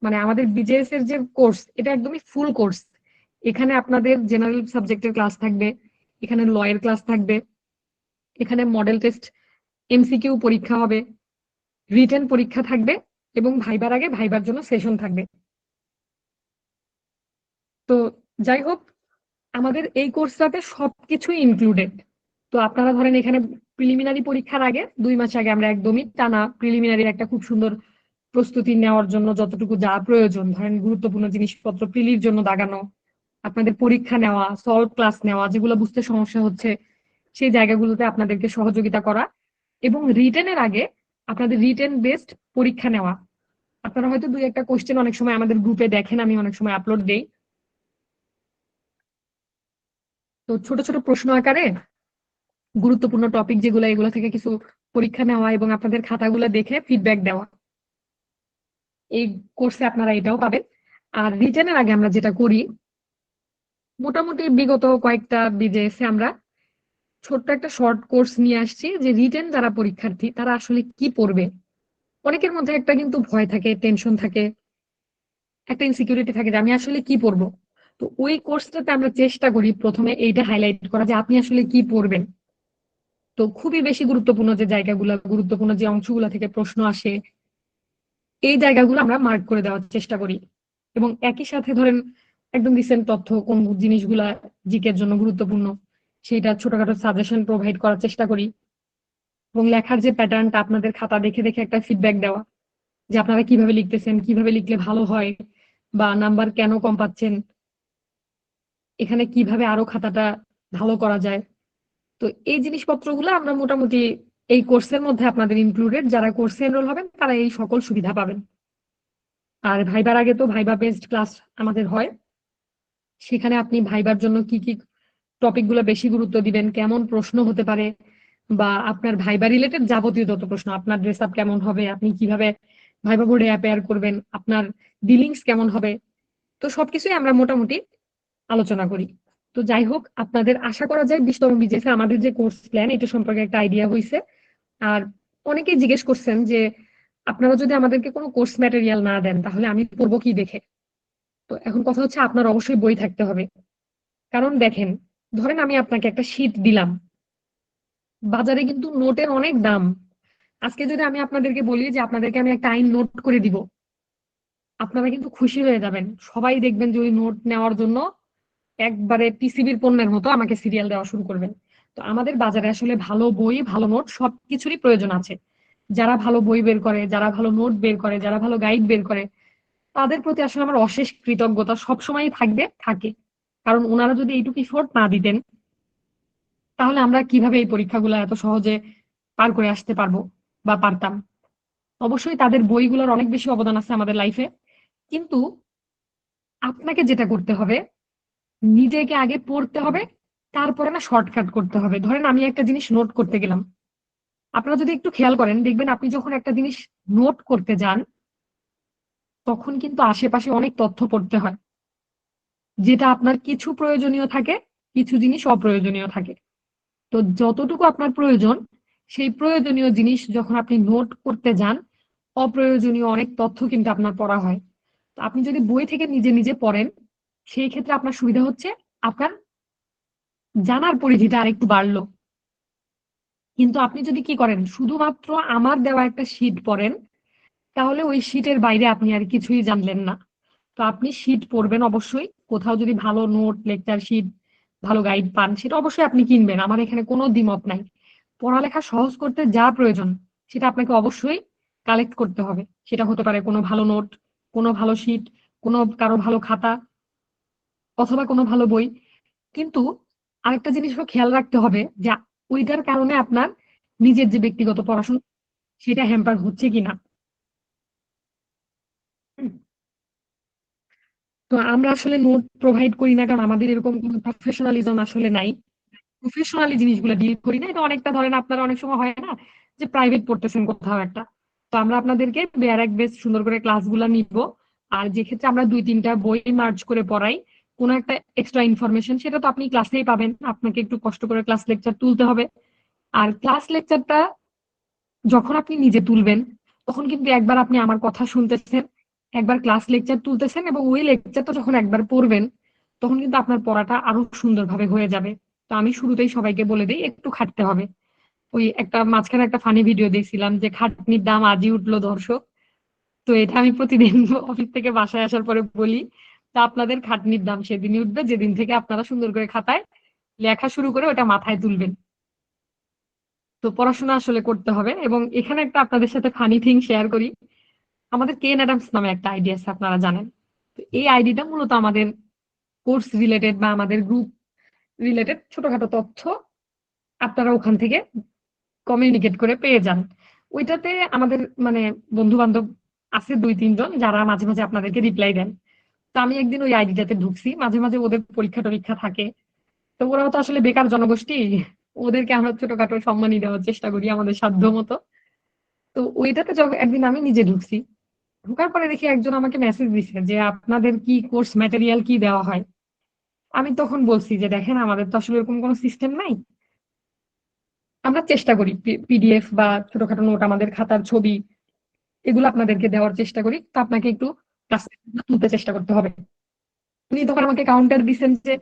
মানে আমাদের বিজেএস এর যে কোর্স, এটা একদমই ফুল কোর্স। এখানে আপনাদের জেনারেল সাবজেক্টের ক্লাস থাকবে, এখানে ল এর ক্লাস থাকবে, এখানে মডেল টেস্ট এমসিকিউ পরীক্ষা হবে, রিটেন পরীক্ষা থাকবে, এবং ভাইবার আগে ভাইবার জন্য সেশন থাকবে। তো যাই হোক, আমাদের এই কোর্সটাতে সবকিছুই ইনক্লুডেড। তো আপনারা ধরেন এখানে প্রিলিমিনারি পরীক্ষার আগে 2 মাস আগে আমরা একদমই টানা প্রিলিমিনারির একটা খুব সুন্দর প্রস্তুতি নেওয়ার জন্য যতটুকু যা প্রয়োজন, ধরেন গুরুত্বপূর্ণ জিনিসপত্র প্রিলির জন্য দাগানো, আপনাদের পরীক্ষা নেওয়া, সলভ ক্লাস নেওয়া, যেগুলো বুঝতে সমস্যা হচ্ছে সেই জায়গাগুলোতে আপনাদেরকে সহযোগিতা করা, এবং রিটেনের আগে আপনাদের রিটেন বেসড পরীক্ষা নেওয়া। আপনারা হয়তো 2-1টা কোশ্চেন অনেক সময় আমাদের গ্রুপে দেখেন, আমি অনেক সময় আপলোড দেই। তো ছোট ছোট প্রশ্ন আকারে গুরুত্বপূর্ণ টপিক যেগুলো, এগুলো থেকে কিছু পরীক্ষা নেওয়া এবং আপনাদের খাতাগুলো দেখে ফিডব্যাক দেওয়া, এই কোর্সে আপনারা এটাও পাবেন। আর রিটেনের আগে আমরা যেটা করি, মোটামুটি বিগত কয়েকটা বিজেএসে আমরা ছোট্ট একটা শর্ট কোর্স নিয়ে আসছি, যে রিটেন যারা পরীক্ষার্থী তারা আসলে কি পড়বে। অনেকের মধ্যে একটা কিন্তু ভয় থাকে, টেনশন থাকে, একটা ইনসিকিউরিটি থাকে যে আমি আসলে কি পড়বো। তো ওই কোর্সটাতে আমরা চেষ্টা করি প্রথমে এইটা হাইলাইট করা যে আপনি আসলে কি পড়বেন। তো খুবই বেশি গুরুত্বপূর্ণ যে জায়গাগুলো, গুরুত্বপূর্ণ যে অংশগুলো থেকে প্রশ্ন আসে, এই জায়গাগুলো আমরা মার্ক করে দেওয়ার চেষ্টা করি। এবং একই সাথে ধরেন একদম রিসেন্ট তথ্য কোন জিনিসগুলা জিকের জন্য গুরুত্বপূর্ণ, সেটা ছোটখাটো সাজেশন প্রোভাইড করার চেষ্টা করি। এবং লেখার যে প্যাটার্নটা, আপনাদের খাতা দেখে দেখে একটা ফিডব্যাক দেওয়া, যে আপনারা কিভাবে লিখতেছেন, কিভাবে লিখলে ভালো হয়, বা নাম্বার কেন কম পাচ্ছেন, এখানে কিভাবে আরো খাতাটা ভালো করা যায়। তো এই জিনিসপত্রগুলো আমরা মোটামুটি এই কোর্সের মধ্যে আপনাদের ইনক্লুডেড, যারা কোর্সে এনরোল হবেন তারা এই সকল সুবিধা পাবেন। আর ভাইবার আগে তো ভাইবা বেসড ক্লাস আমাদের হয়, সেখানে আপনি ভাইবার জন্য কি কি টপিক গুলো বেশি গুরুত্ব দিবেন, কেমন প্রশ্ন হতে পারে, বা আপনার ভাইবা রিলেটেড যাবতীয় যত প্রশ্ন, আপনার ড্রেস আপ কেমন হবে, আপনি কিভাবে ভাইবা বোর্ডে অ্যাপেয়ার করবেন, আপনার ডিলিংস কেমন হবে। তো সবকিছুই আমরা মোটামুটি আলোচনা করি। তো যাই হোক, আপনাদের আশা করা যায় 20তম বিজেসে আমাদের যে কোর্স প্ল্যান এটা সম্পর্কে একটা আইডিয়া হয়েছে। আর অনেকেই জিজ্ঞেস করছেন যে আপনারা যদি আমাদেরকে কোনো কোর্স ম্যাটেরিয়াল না দেন তাহলে আমি পড়বো কি দেখে। তো এখন কথা হচ্ছে আপনার অবশ্যই বই থাকতে হবে। কারণ দেখেন, ধরেন আমি আপনাকে একটা শীট দিলাম, বাজারে কিন্তু নোটের অনেক দাম। আজকে যদি আমি আপনাদেরকে বলি যে আপনাদেরকে আমি একটা আইন নোট করে দিব, আপনারা কিন্তু খুশি হয়ে যাবেন। সবাই দেখবেন যে ওই নোট নেওয়ার জন্য একবারে পিসিবির পণ্যের মতো আমাকে সিরিয়াল দেওয়া শুরু করবেন। তো আমাদের বাজারে আসলে ভালো বই, ভালো নোট সবকিছুরই প্রয়োজন আছে। যারা ভালো বই বের করে, যারা ভালো নোট বের করে, যারা ভালো গাইড বের করে, তাদের প্রতি আসলে আমার অশেষ কৃতজ্ঞতা সবসময়ই থাকবে, থাকে। কারণ ওনারা যদি এইটুকু এফোর্ট না দিতেন তাহলে আমরা কিভাবে এই পরীক্ষাগুলো এত সহজে পার করে আসতে পারবো বা পারতাম। অবশ্যই তাদের বইগুলোর অনেক বেশি অবদান আছে আমাদের লাইফে। কিন্তু আপনাকে যেটা করতে হবে, নিজেকে আগে পড়তে হবে, তারপরে না শর্টকাট করতে হবে। ধরেন আমি একটা জিনিস নোট করতে গেলাম, আপনারা যদি একটু খেয়াল করেন দেখবেন আপনি যখন একটা জিনিস নোট করতে যান তখন কিন্তু আশেপাশে অনেক তথ্য পড়তে হয়, যেটা আপনার কিছু প্রয়োজনীয় থাকে, কিছু জিনিস অপ্রয়োজনীয় থাকে। তো যতটুকু আপনার প্রয়োজন সেই প্রয়োজনীয় জিনিস যখন আপনি নোট করতে যান, অপ্রয়োজনীয় অনেক তথ্য কিন্তু আপনার পড়া হয়। তো আপনি যদি বই থেকে নিজে নিজে পড়েন সেই ক্ষেত্রে আপনার সুবিধা হচ্ছে, আপনার জানার পরিধিটা আরেকটু বাড়লো। কিন্তু আপনি যদি কি করেন, শুধুমাত্র আমার দেওয়া একটা শীট পড়েন, তাহলে ওই শীটের বাইরে আপনি আর কিছুই জানলেন না। তো আপনি শীট পড়বেন অবশ্যই। কোথাও যদি ভালো নোট, লেকচার শীট, ভালো গাইড পান সেটা অবশ্যই আপনি কিনবেন, আমার এখানে কোনো দ্বিমত নাই। পড়ালেখা সহজ করতে যা প্রয়োজন সেটা আপনাকে অবশ্যই কালেক্ট করতে হবে। সেটা হতে পারে কোনো ভালো নোট, কোনো ভালো শীট, কোনো কারো ভালো খাতা, অথবা কোনো ভালো বই। কিন্তু আরেকটা জিনিসও খেয়াল রাখতে হবে যে ওইটার কারণে আপনার নিজের যে ব্যক্তিগত পড়াশোনা সেটা হ্যাম্পার হচ্ছে কিনা। তো আমরা আসলে নোট প্রোভাইড করি না, কারণ আমাদের এরকম কোনো প্রফেশনালিজম আসলে নাই। প্রফেশনালি জিনিসগুলো ডিল করি না। এটা অনেকটা ধরেন আপনারা অনেক সময় হয় না যে প্রাইভেট পড়তেছেন কোথাও একটা, তো আমরা আপনাদেরকে বেয়ার এক বেশ সুন্দর করে ক্লাসগুলো নিব। আর যে ক্ষেত্রে আমরা 2-3টা বই মার্জ করে পড়াই, কোনো একটা এক্সট্রা ইনফরমেশন সেটা তো আপনি ক্লাসেই পাবেন, আপনাকে একটু কষ্ট করে ক্লাস লেকচার তুলতে হবে। আর ক্লাস লেকচারটা যখন আপনি নিজে তুলবেন তখন কিন্তু একবার আপনি আমার কথা শুনতেছেন, একবার ক্লাস লেকচার তুলতেছেন, এবং ওই লেকচারটা যখন একবার পড়বেন তখন কিন্তু আপনার পড়াটা আরো সুন্দরভাবে হয়ে যাবে। তো আমি শুরুতেই সবাইকে বলে দিই একটু খাটতে হবে। ওই একটা মাঝখানে একটা ফানি ভিডিও দেখছিলাম যে খাটনির দাম আজই উঠলো দর্শক। তো এটা আমি প্রতিদিন অফিস থেকে বাসায় আসার পরে বলি। তা আপনাদের খাটনির দাম সেদিনই উঠবে যেদিন থেকে আপনারা সুন্দর করে খাতায় লেখা শুরু করে ওটা মাথায় তুলবেন। তো পড়াশোনা আসলে করতে হবে। এবং এখানে একটা আপনাদের সাথে ফানি থিং শেয়ার করি। আমাদের কেন অ্যাডামস নামে একটা আইডি আছে, আপনারা জানেন। তো এই আইডিটা মূলত আমাদের কোর্স রিলেটেড বা আমাদের গ্রুপ রিলেটেড ছোটখাটো তথ্য আপনারা ওখান থেকে কমিউনিকেট করে পেয়ে যান। ওইটাতে আমাদের মানে বন্ধু বান্ধব আছে 2-3 জন যারা মাঝে মাঝে আপনাদেরকে রিপ্লাই দেন। তো আমি একদিন ওই আইডিটাতে ঢুকছি, মাঝে মাঝে ওদের পরীক্ষা টরীক্ষা থাকে, তো ওরাও তো আসলে বেকার জনগোষ্ঠী, ওদেরকে আমরা ছোটখাটো সম্মানই দেওয়ার চেষ্টা করি আমাদের সাধ্য মতো। তো ওইটাতে যখন একদিন আমি নিজে ঢুকছি, ঢোকার পরে দেখি একজন আমাকে মেসেজ দিছে যে আপনাদের কি কোর্স ম্যাটেরিয়াল কি দেওয়া হয়। আমি তখন বলছি যে দেখেন আমাদের তো আসলে এরকম কোনো সিস্টেম নাই, আমরা চেষ্টা করি পিডিএফ বা ছোটখাটো নোট, আমাদের খাতার ছবি, এগুলো আপনাদেরকে দেওয়ার চেষ্টা করি। তো আপনাকে একটু ক্লাস তুলতে চেষ্টা করতে হবে। উনি তখন আমাকে কাউন্টার দিচ্ছেন যে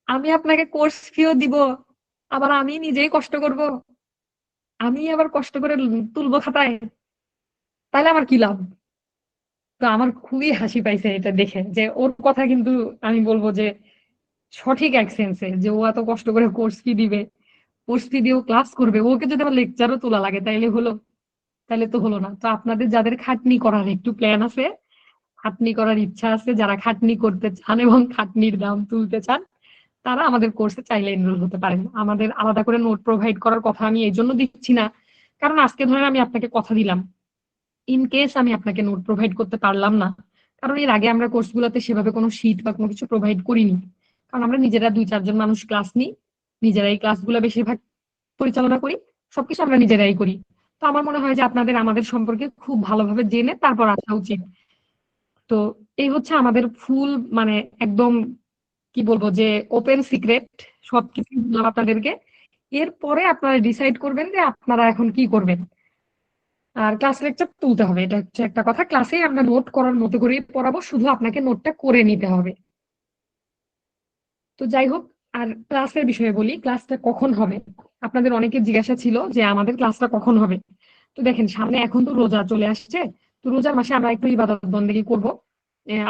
আমি আপনাকে কোর্স ফিও দিব, আবার আমি নিজেই কষ্ট করব, আমি আবার কষ্ট করে তুলবো খাতায়, তাহলে আমার কি লাভ। তো আমার খুবই হাসি পাইছে এটা দেখে, যে ওর কথা কিন্তু আমি বলবো যে সঠিক এক সেন্সে, যে ও এত কষ্ট করে কোর্স ফি দিবে, কোর্স ফি দিয়েও ক্লাস করবে, ওকে যদি আবার লেকচারও তোলা লাগে তাইলে হলো, তাহলে তো হলো না। তো আপনাদের যাদের খাটনি করার একটু প্ল্যান আছে, খাটনি করার ইচ্ছা আছে, যারা খাটনি করতে চান এবং খাটনির দাম তুলতে চান, তারা আমাদের কোর্সে চাইলে এনরোল হতে পারেন। আমাদের আলাদা করে নোট প্রোভাইড করার কথা আমি এই জন্য দিচ্ছি না, কারণ আজকে ধরেন আমি আপনাকে কথা দিলাম, ইন কেস আমি আপনাকে নোট প্রোভাইড করতে পারলাম না, কারণ এর আগে আমরা কোর্সগুলোতে সেভাবে কোনো শীট বা কোনো কিছু প্রোভাইড করিনি। কারণ আমরা নিজেরা 2-4 জন মানুষ ক্লাস নিই, নিজেরাই ক্লাসগুলো বেশিরভাগ পরিচালনা করি, সবকিছু আমরা নিজেরাই করি। তো তো আমার মনে হয় যে আপনাদের আমাদের সম্পর্কে খুব ভালোভাবে জেনে তারপর আসা উচিত। তো এই হচ্ছে আমাদের ফুল মানে একদম কি বলবো যে ওপেন সিক্রেট, সবকিছু বললাম আপনাদেরকে। এরপরে আপনারা ডিসাইড করবেন যে আপনারা এখন কি করবেন। আর ক্লাস লেকচার তুলতে হবে, এটা হচ্ছে একটা কথা। ক্লাসে আমরা নোট করার মতো করে পড়াবো, শুধু আপনাকে নোটটা করে নিতে হবে। তো যাই হোক, আর ক্লাসের বিষয়ে বলি, ক্লাসটা কখন হবে। আপনাদের অনেকের জিজ্ঞাসা ছিল যে আমাদের ক্লাসটা কখন হবে। তো দেখেন, সামনে এখন তো রোজা চলে আসছে। তো রোজার মাসে আমরা একটু ইবাদত বন্দেগী করবো,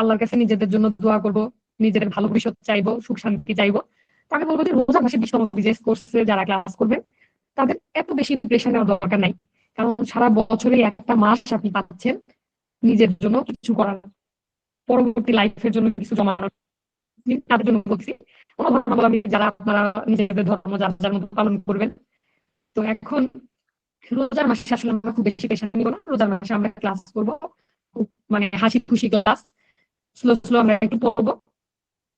আল্লাহর কাছে নিজেদের জন্য দোয়া করব, নিজেদের ভালো ভবিষ্যৎ চাইবো, সুখ শান্তি চাইবো। তো আমি বলবো যে রোজার মাসে বিশ্ব বিশেষ কোর্সে যারা ক্লাস করবে তাদের এত বেশি প্রেশার নেওয়ার দরকার নাই। কারণ সারা বছরে একটা মাস আপনি পাচ্ছেন নিজের জন্য কিছু করার, পরবর্তী লাইফের জন্য কিছু জমানোর। তাদের জন্য বলছি, কোনো ধর্মাবলম্বী যারা আপনারা নিজেদের ধর্ম যার যার মতো পালন করবেন। তো এখন রোজার মাসে আসলে আমরা খুব বেশি প্রেশার নিব না। রোজার মাসে আমরা ক্লাস করবো খুব মানে হাসি খুশি ক্লাস, স্লো স্লো আমরা একটু পড়বো।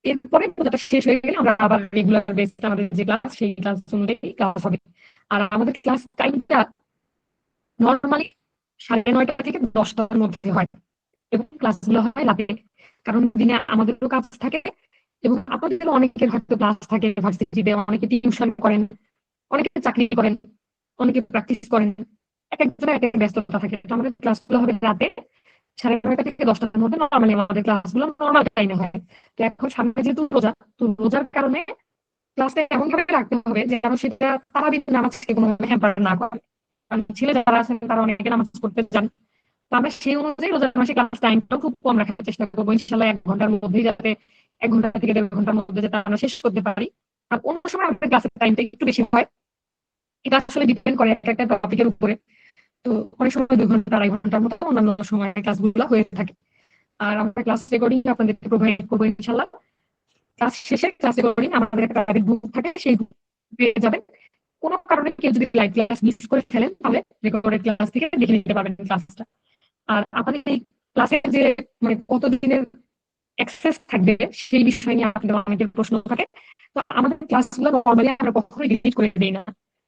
এরপরে পূজাটা শেষ হয়ে গেলে আমরা আবার রেগুলার বেসিস আমাদের যে ক্লাস, সেই ক্লাস অনুযায়ী ক্লাস হবে। আর আমাদের ক্লাস টাইমটা নর্মালি 9:30 থেকে 10টার মধ্যে হয়, এবং ক্লাসগুলো হয় রাতে। কারণ দিনে আমাদেরও কাজ থাকে, এবং আপনাদের অনেকের হয়তো ক্লাস থাকে ভার্সিটিতে, অনেকে টিউশন করেন, অনেকে চাকরি করেন, অনেকে প্র্যাকটিস করেন। এক একজনের এক এক ব্যস্ততা থাকে। তো আমাদের ক্লাসগুলো হবে রাতে 9:30 থেকে 10টার মধ্যে। নর্মালি আমাদের ক্লাসগুলো নর্মাল টাইমে হয়। তো এখন সামনে যেহেতু রোজা, তো রোজার কারণে ক্লাসটা এমন ভাবে রাখতে হবে যেন সেটা তারাবির নামাজকে কোনোভাবে হ্যাম্পার না করে। কারণ ছেলে যারা আছেন তারা অনেকে নামাজ পড়তে যান। তো আমরা সেই অনুযায়ী রোজার মাসে ক্লাস টাইমটাও খুব কম রাখার চেষ্টা করবো, ইনশাল্লাহ 1 ঘন্টার মধ্যেই, যাতে 1 ঘন্টা থেকে 1.5 ঘন্টার মধ্যে যাতে আমরা শেষ করতে পারি। আর অন্য সময় আমাদের ক্লাসের টাইমটা একটু বেশি হয়, এটা আসলে ডিপেন্ড করে একটা একটা টপিকের উপরে। তো অনেক সময় 2 ঘন্টা 2.5 ঘন্টার মতো অন্যান্য সময় ক্লাসগুলো হয়ে থাকে। আর আমরা ক্লাস রেকর্ডিং আপনাদেরকে প্রোভাইড করবো ইনশাল্লাহ। ক্লাস শেষে ক্লাস রেকর্ডিং আমাদের একটা প্রাইভেট গ্রুপ থাকে, সেই গ্রুপ পেয়ে যাবেন। কোনো কারণে কেউ যদি লাইভ ক্লাস মিস করে ফেলেন তাহলে রেকর্ডেড ক্লাস থেকে দেখে নিতে পারবেন ক্লাসটা। আর আপনাদের এই ক্লাসের যে মানে কতদিনের অ্যাক্সেস থাকবে সেই বিষয় নিয়ে আপনাদের অনেকের প্রশ্ন থাকে। তো আমাদের ক্লাসগুলো নর্মালি আমরা কখনোই ডিলিট করে দিই না।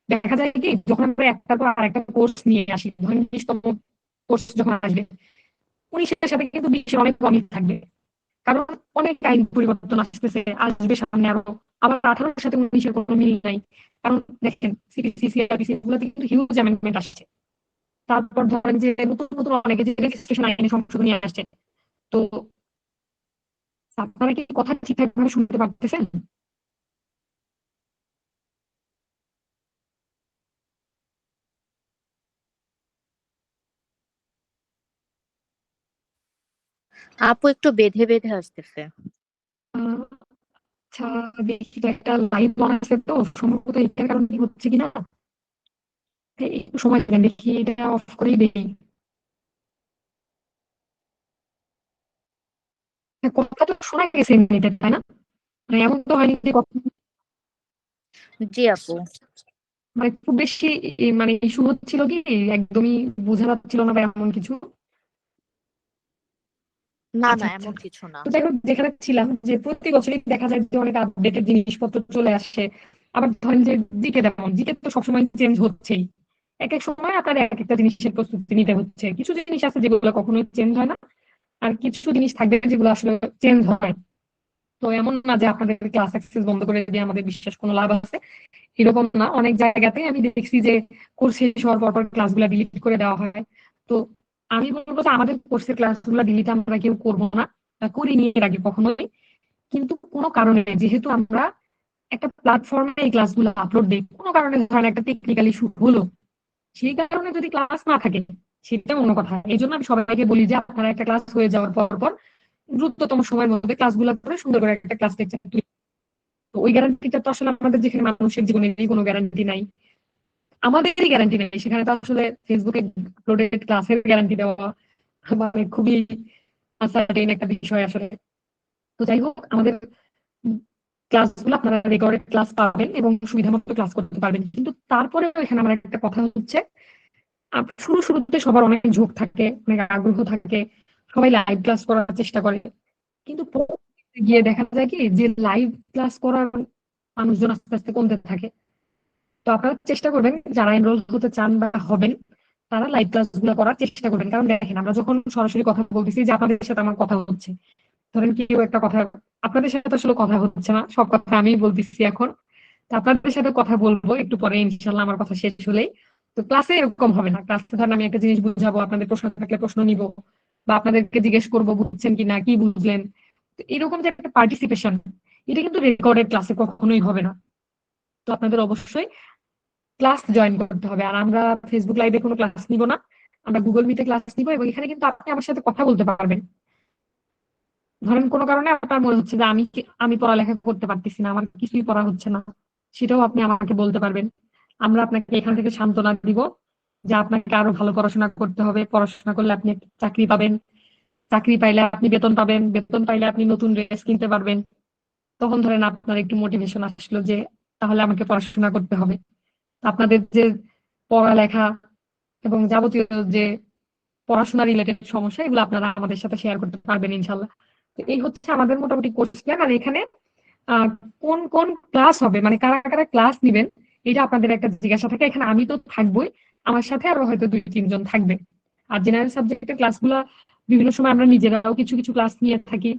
দেখা যায় কি, যখন আমরা একটার পর আরেকটা কোর্স নিয়ে আসি, ধরেন 20তম কোর্স যখন আসবে, 19-এর সাথে কিন্তু 20 অনেক কমই থাকবে। কারণ অনেক আইন পরিবর্তন আসতেছে, আসবে সামনে আরো। আবার 18-এর সাথে 19-এর কোনো মিল নাই। কারণ দেখেন সিপিসি সিআরপিসি এগুলোতে কিন্তু হিউজ অ্যামেন্ডমেন্ট আসছে। তারপর ধরেন যে নতুন নতুন অনেকে যে রেজিস্ট্রেশন আইনে সংশোধনী আসছে। তো আপনারা কি কথা ঠিকঠাক ভাবে শুনতে পারতেছেন? আপু একটু বেঁধে বেঁধে আসতেছে। আহ, আচ্ছা, দেখি তো, একটা লাইভ অন আছে তো সম্ভবত এটার কারণে হচ্ছে কিনা। একটু সময় দেন, দেখি এটা অফ করেই দেখি। কথা তো শোনা গেছে এমনিতে, তাই না? মানে এমন তো হয়নি যে জি আপু। মানে খুব বেশি মানে ইস্যু হচ্ছিল কি, একদমই বোঝা যাচ্ছিল না বা এমন কিছু? না আচ্ছা না, আচ্ছা। এমন কিছু না। তো যাই হোক, যেখানে ছিলাম যে প্রতি বছরই দেখা যায় যে অনেক আপডেটেড জিনিসপত্র চলে আসছে। আবার ধরেন যে জিকে, যেমন জিকে তো সবসময় চেঞ্জ হচ্ছেই। এক এক সময় আপনার এক একটা জিনিসের প্রস্তুতি নিতে হচ্ছে। কিছু জিনিস আছে যেগুলো কখনোই চেঞ্জ হয় না, আর কিছু জিনিস থাকবে যেগুলো আসলে চেঞ্জ হয়। তো এমন না যে আপনাদের ক্লাস অ্যাক্সেস বন্ধ করে দিয়ে আমাদের বিশেষ কোনো লাভ আছে, এরকম না। অনেক জায়গাতে আমি দেখছি যে কোর্স শেষ হওয়ার পর ক্লাসগুলো ডিলিট করে দেওয়া হয়। তো আমি বলবো যে আমাদের কোর্সের ক্লাসগুলো ডিলিট আমরা কেউ করবো না, করিনি এর আগে কখনোই। কিন্তু কোনো কারণে যেহেতু আমরা একটা প্ল্যাটফর্মে এই ক্লাসগুলো আপলোড দিই, কোনো কারণে ধরেন একটা টেকনিক্যাল ইস্যু হলো, সেই কারণে যদি ক্লাস না থাকে সেটা অন্য কথা। এই জন্য আমি সবাইকে বলি যে আপনারা একটা ক্লাস হয়ে যাওয়ার পর পর দ্রুততম সময়ের মধ্যে ক্লাসগুলো করে সুন্দর করে একটা ক্লাস লেকচার। তো ওই গ্যারান্টিটা তো আসলে আমাদের যেখানে মানুষের জীবনেরই কোনো গ্যারান্টি নাই, আমাদেরই গ্যারান্টি নেই, সেখানে তো আসলে ফেসবুকে আপলোডেড ক্লাসের গ্যারান্টি দেওয়া মানে খুবই আনসার্টেইন একটা বিষয় আসলে। তো যাই হোক, আমাদের ক্লাসগুলো আপনারা রেকর্ডেড ক্লাস পাবেন এবং সুবিধা মতো ক্লাস করতে পারবেন। কিন্তু তারপরে এখানে আমার একটা কথা হচ্ছে, শুরু শুরুতে সবার অনেক ঝোঁক থাকে, অনেক আগ্রহ থাকে, সবাই লাইভ ক্লাস করার চেষ্টা করে। কিন্তু পরবর্তীতে গিয়ে দেখা যায় কি যে লাইভ ক্লাস করার মানুষজন আস্তে আস্তে কমতে থাকে। তো আপনারা চেষ্টা করবেন যারা এনরোল হতে চান বা হবেন, তারা লাইভ ক্লাস গুলো করার চেষ্টা করবেন। কারণ দেখেন, আমরা যখন সরাসরি কথা বলতেছি, যে আপনাদের সাথে আমার কথা হচ্ছে, ধরেন কেউ একটা কথা, আপনাদের সাথে আসলে কথা হচ্ছে না, সব কথা আমিই বলতেছি এখন। তো আপনাদের সাথে কথা বলবো একটু পরে ইনশাল্লাহ আমার কথা শেষ হলেই। তো ক্লাসে এরকম হবে না। ক্লাসে ধরেন আমি একটা জিনিস বুঝাবো, আপনাদের প্রশ্ন থাকলে প্রশ্ন নিব, বা আপনাদেরকে জিজ্ঞেস করবো বুঝছেন কিনা, কি বুঝলেন। তো এরকম যে একটা পার্টিসিপেশন, এটা কিন্তু রেকর্ডেড ক্লাসে কখনোই হবে না। তো আপনাদের অবশ্যই ক্লাস জয়েন করতে হবে। আর আমরা ফেসবুক লাইভে কোনো ক্লাস নিব না, আমরা গুগল মিটে ক্লাস নিব, এবং এখানে কিন্তু আপনি আমার সাথে কথা বলতে পারবেন। ধরেন কোনো কারণে আপনার মনে হচ্ছে যে আমি পড়ালেখা করতে পারতেছি না, আমার কিছুই পড়া হচ্ছে না, সেটাও আপনি আমাকে বলতে পারবেন। আমরা আপনাকে এখান থেকে সান্ত্বনা দিব যে আপনাকে আরো ভালো পড়াশোনা করতে হবে, পড়াশোনা করলে আপনি একটা চাকরি পাবেন, চাকরি পাইলে আপনি বেতন পাবেন, বেতন পাইলে আপনি নতুন ড্রেস কিনতে পারবেন। তখন ধরেন আপনার একটু মোটিভেশন আসলো যে তাহলে আমাকে পড়াশোনা করতে হবে। আপনাদের যে পড়ালেখা এবং যাবতীয় যে পড়াশোনা রিলেটেড সমস্যা, এগুলো আপনারা আমাদের সাথে শেয়ার করতে পারবেন ইনশাল্লাহ। তো এই হচ্ছে আমাদের মোটামুটি কোর্স প্ল্যান। আর এখানে আহ, কোন কোন ক্লাস হবে, মানে কারা কারা ক্লাস নিবেন, এটা আপনাদের একটা জিজ্ঞাসা থাকে। এখানে আমি তো থাকবোই, আমার সাথে আরো হয়তো 2-3 জন থাকবে। আর জেনারেল সাবজেক্টের ক্লাসগুলো বিভিন্ন সময় আমরা নিজেরাও কিছু কিছু ক্লাস নিয়ে থাকি।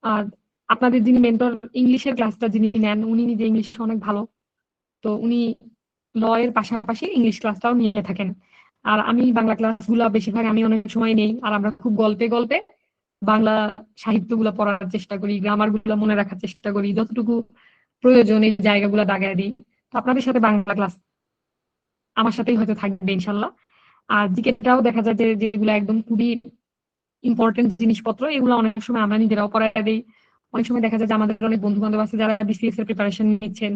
আর আপনাদের যিনি মেন্টর, ইংলিশের ক্লাসটা যিনি নেন, উনি নিজে ইংলিশ অনেক ভালো। তো উনি ল এর পাশাপাশি ইংলিশ ক্লাসটাও নিয়ে থাকেন। আর আমি বাংলা ক্লাসগুলো বেশিরভাগ আমি অনেক সময় নেই। আর আমরা খুব গল্পে গল্পে বাংলা সাহিত্যগুলো পড়ার চেষ্টা করি, গ্রামার গুলো মনে রাখার চেষ্টা করি, যতটুকু প্রয়োজন এই জায়গাগুলো দাগায় দিই। তো আপনাদের সাথে বাংলা ক্লাস আমার সাথেই হয়তো থাকবে ইনশাল্লাহ। আর জিকেটাও দেখা যায় যে যেগুলো একদম খুবই ইম্পর্টেন্ট জিনিসপত্র, এগুলো অনেক সময় আমরা নিজেরাও পড়ায় দিই। অনেক সময় দেখা যায় যে আমাদের অনেক বন্ধু বান্ধব আছে যারা বিসিএস এর প্রিপারেশন নিচ্ছেন,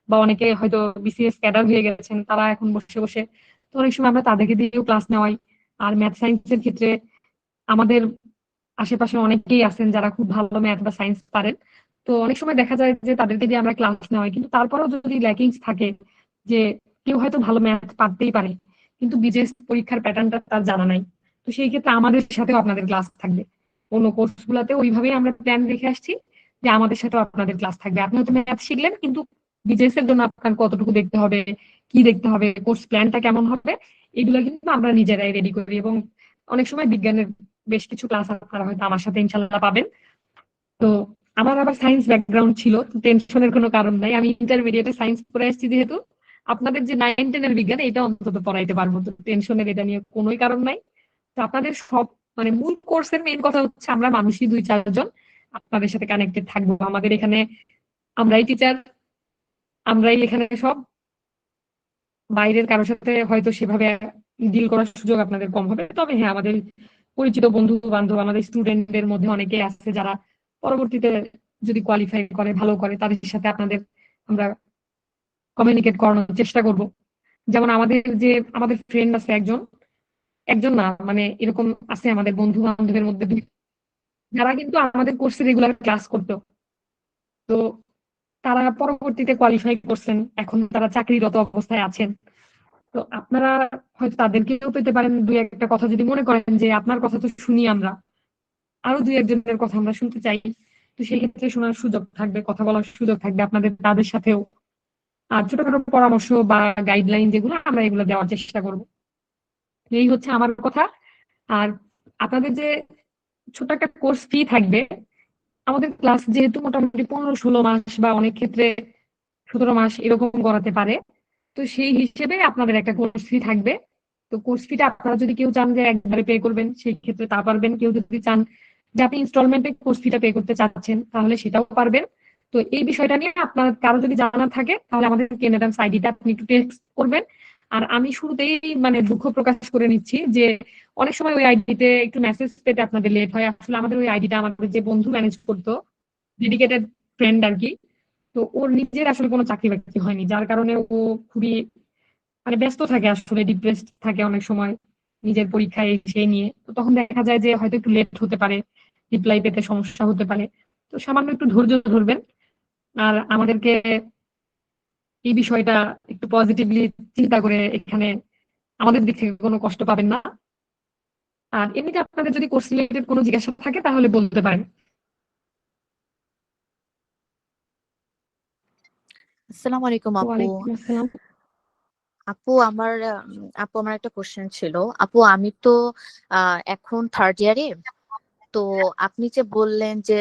বা অনেকে হয়তো বিসিএস ক্যাডার হয়ে গেছেন, তারা এখন বসে বসে, তো অনেক সময় আমরা তাদেরকে দিয়েও ক্লাস নেওয়াই। আর ম্যাথ সায়েন্সের ক্ষেত্রে আমাদের আশেপাশে অনেকেই আছেন যারা খুব ভালো ম্যাথ বা সায়েন্স পারেন। তো অনেক সময় দেখা যায় যে তাদেরকে দিয়ে আমরা ক্লাস নেওয়াই, কিন্তু তারপরেও যদি ল্যাকিংস থাকে, যে কেউ হয়তো ভালো ম্যাথ পারতেই পারে কিন্তু বিজেএস পরীক্ষার প্যাটার্নটা তার জানা নাই, তো সেই ক্ষেত্রে আমাদের সাথেও আপনাদের ক্লাস থাকবে। অন্য কোর্স গুলাতে ওইভাবেই আমরা প্ল্যান রেখে আসছি যে আমাদের সাথেও আপনাদের ক্লাস থাকবে। আপনি হয়তো ম্যাথ শিখলেন, কিন্তু বিজেএস এর জন্য আপনার কতটুকু দেখতে হবে, কি দেখতে হবে, কোর্স প্ল্যানটা কেমন হবে, এগুলো কিন্তু আমরা নিজেরাই রেডি করি। এবং অনেক সময় বিজ্ঞানের বেশ কিছু ক্লাস আপনারা হয়তো আমার সাথে ইনশাল্লাহ পাবেন। তো আমার আবার সায়েন্স ব্যাকগ্রাউন্ড ছিল, টেনশনের কোনো কারণ নাই। আমি ইন্টারমিডিয়েটে সায়েন্স পড়ে আসছি যেহেতু, আপনাদের যে 9-10 এর বিজ্ঞান, এটা অন্তত পড়াইতে পারবো, তো টেনশনের এটা নিয়ে কোনোই কারণ নাই। তো আপনাদের সব, মানে মূল কোর্সের মেইন কথা হচ্ছে আমরা মানুষই 2-4 জন আপনাদের সাথে কানেক্টেড থাকবো। আমাদের এখানে আমরাই টিচার, আমরাই এখানে সব। বাইরের কারোর সাথে হয়তো সেভাবে ডিল করার সুযোগ আপনাদের কম হবে। তবে হ্যাঁ, আমাদের পরিচিত বন্ধু বান্ধব, আমাদের স্টুডেন্টদের মধ্যে অনেকে আছে যারা পরবর্তীতে যদি কোয়ালিফাই করে, ভালো করে, তাদের সাথে আপনাদের আমরা কমিউনিকেট করানোর চেষ্টা করব। যেমন আমাদের ফ্রেন্ড আছে একজন, একজন না মানে এরকম আছে আমাদের বন্ধু বান্ধবের মধ্যে যারা কিন্তু আমাদের কোর্সে রেগুলার ক্লাস করতো। তো তারা পরবর্তীতে কোয়ালিফাই করছেন, এখন তারা চাকরিরত অবস্থায় আছেন। তো আপনারা হয়তো তাদেরকেও পেতে পারেন। 2-1টা কথা যদি মনে করেন যে আপনার কথা তো শুনি আমরা, আরো 2-1 জনের কথা আমরা শুনতে চাই, তো সেই ক্ষেত্রে শোনার সুযোগ থাকবে, কথা বলার সুযোগ থাকবে আপনাদের তাদের সাথেও। আর ছোটখাটো পরামর্শ বা গাইডলাইন যেগুলো, আমরা এগুলো দেওয়ার চেষ্টা করবো। এই হচ্ছে আমার কথা। আর আপনাদের যে ছোট একটা কোর্স ফি থাকবে, আমাদের ক্লাস যেহেতু মোটামুটি 15-16 মাস বা অনেক ক্ষেত্রে 17 মাস এরকম করাতে পারে, তো সেই হিসেবে আপনাদের একটা কোর্স ফি থাকবে। তো কোর্স ফিটা আপনারা যদি কেউ চান যে একবারে পে করবেন, সেই ক্ষেত্রে তা পারবেন। কেউ যদি চান যে আপনি ইনস্টলমেন্টে কোর্স ফিটা পে করতে চাচ্ছেন, তাহলে সেটাও পারবেন। তো এই বিষয়টা নিয়ে আপনার কারো যদি জানার থাকে, তাহলে আমাদের কেনেডান্স আইডিটা আপনি একটু টেক্সট করবেন। আর আমি শুরুতেই মানে দুঃখ প্রকাশ করে নিচ্ছি যে অনেক সময় ওই আইডিতে একটু মেসেজ পেতে আপনাদের লেট হয়। আসলে আমাদের ওই আইডিটা আমাদের যে বন্ধু ম্যানেজ করতো, ডেডিকেটেড ফ্রেন্ড আর কি। তো ওর নিজের আসলে কোনো চাকরি বাকরি হয়নি, যার কারণে ও খুবই মানে ব্যস্ত থাকে, আসলে ডিপ্রেসড থাকে অনেক সময় নিজের পরীক্ষায় সেই নিয়ে। তো তখন দেখা যায় যে হয়তো একটু লেট হতে পারে, রিপ্লাই পেতে সমস্যা হতে পারে। তো সামান্য একটু ধৈর্য ধরবেন। আর আমাদেরকে এই বিষয়টা একটু পজিটিভলি চিন্তা করে, এখানে আমাদের দিক থেকে কোনো কষ্ট পাবেন না। আর এমনিতে আপনাদের যদি কোর্স রিলেটেড কোনো জিজ্ঞাসা থাকে তাহলে বলতে পারেন। আসসালামু আলাইকুম আপু। ওয়ালাইকুম আসসালাম। আপু আমার একটা কোশ্চেন ছিল। আপু আমি তো এখন থার্ড ইয়ারে। তো আপনি যে বললেন যে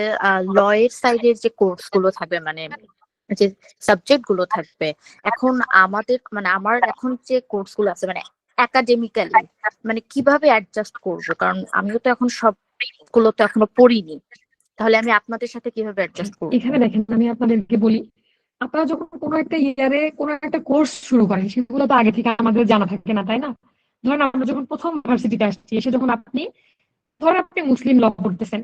ল এর সাইডের যে কোর্স গুলো থাকবে, মানে যে সাবজেক্ট গুলো থাকবে, এখন আমাদের মানে আমার এখন যে কোর্স গুলো আছে মানে একাডেমিক্যালি মানে কিভাবে অ্যাডজাস্ট করব, কারণ আমিও তো এখন সবগুলো তো এখনো পড়িনি। তাহলে আমি আপনাদের সাথে কিভাবে অ্যাডজাস্ট করব? এখানে দেখেন, আমি আপনাদেরকে বলি, আপনারা যখন কোনো একটা ইয়ারে কোনো একটা কোর্স শুরু করেন, সেগুলো তো আগে থেকে আমাদের জানা থাকে না, তাই না? ধরেন আমরা যখন প্রথম ভার্সিটিতে আসছি, এসে যখন ধরেন আপনি মুসলিম ল পড়তেছেন,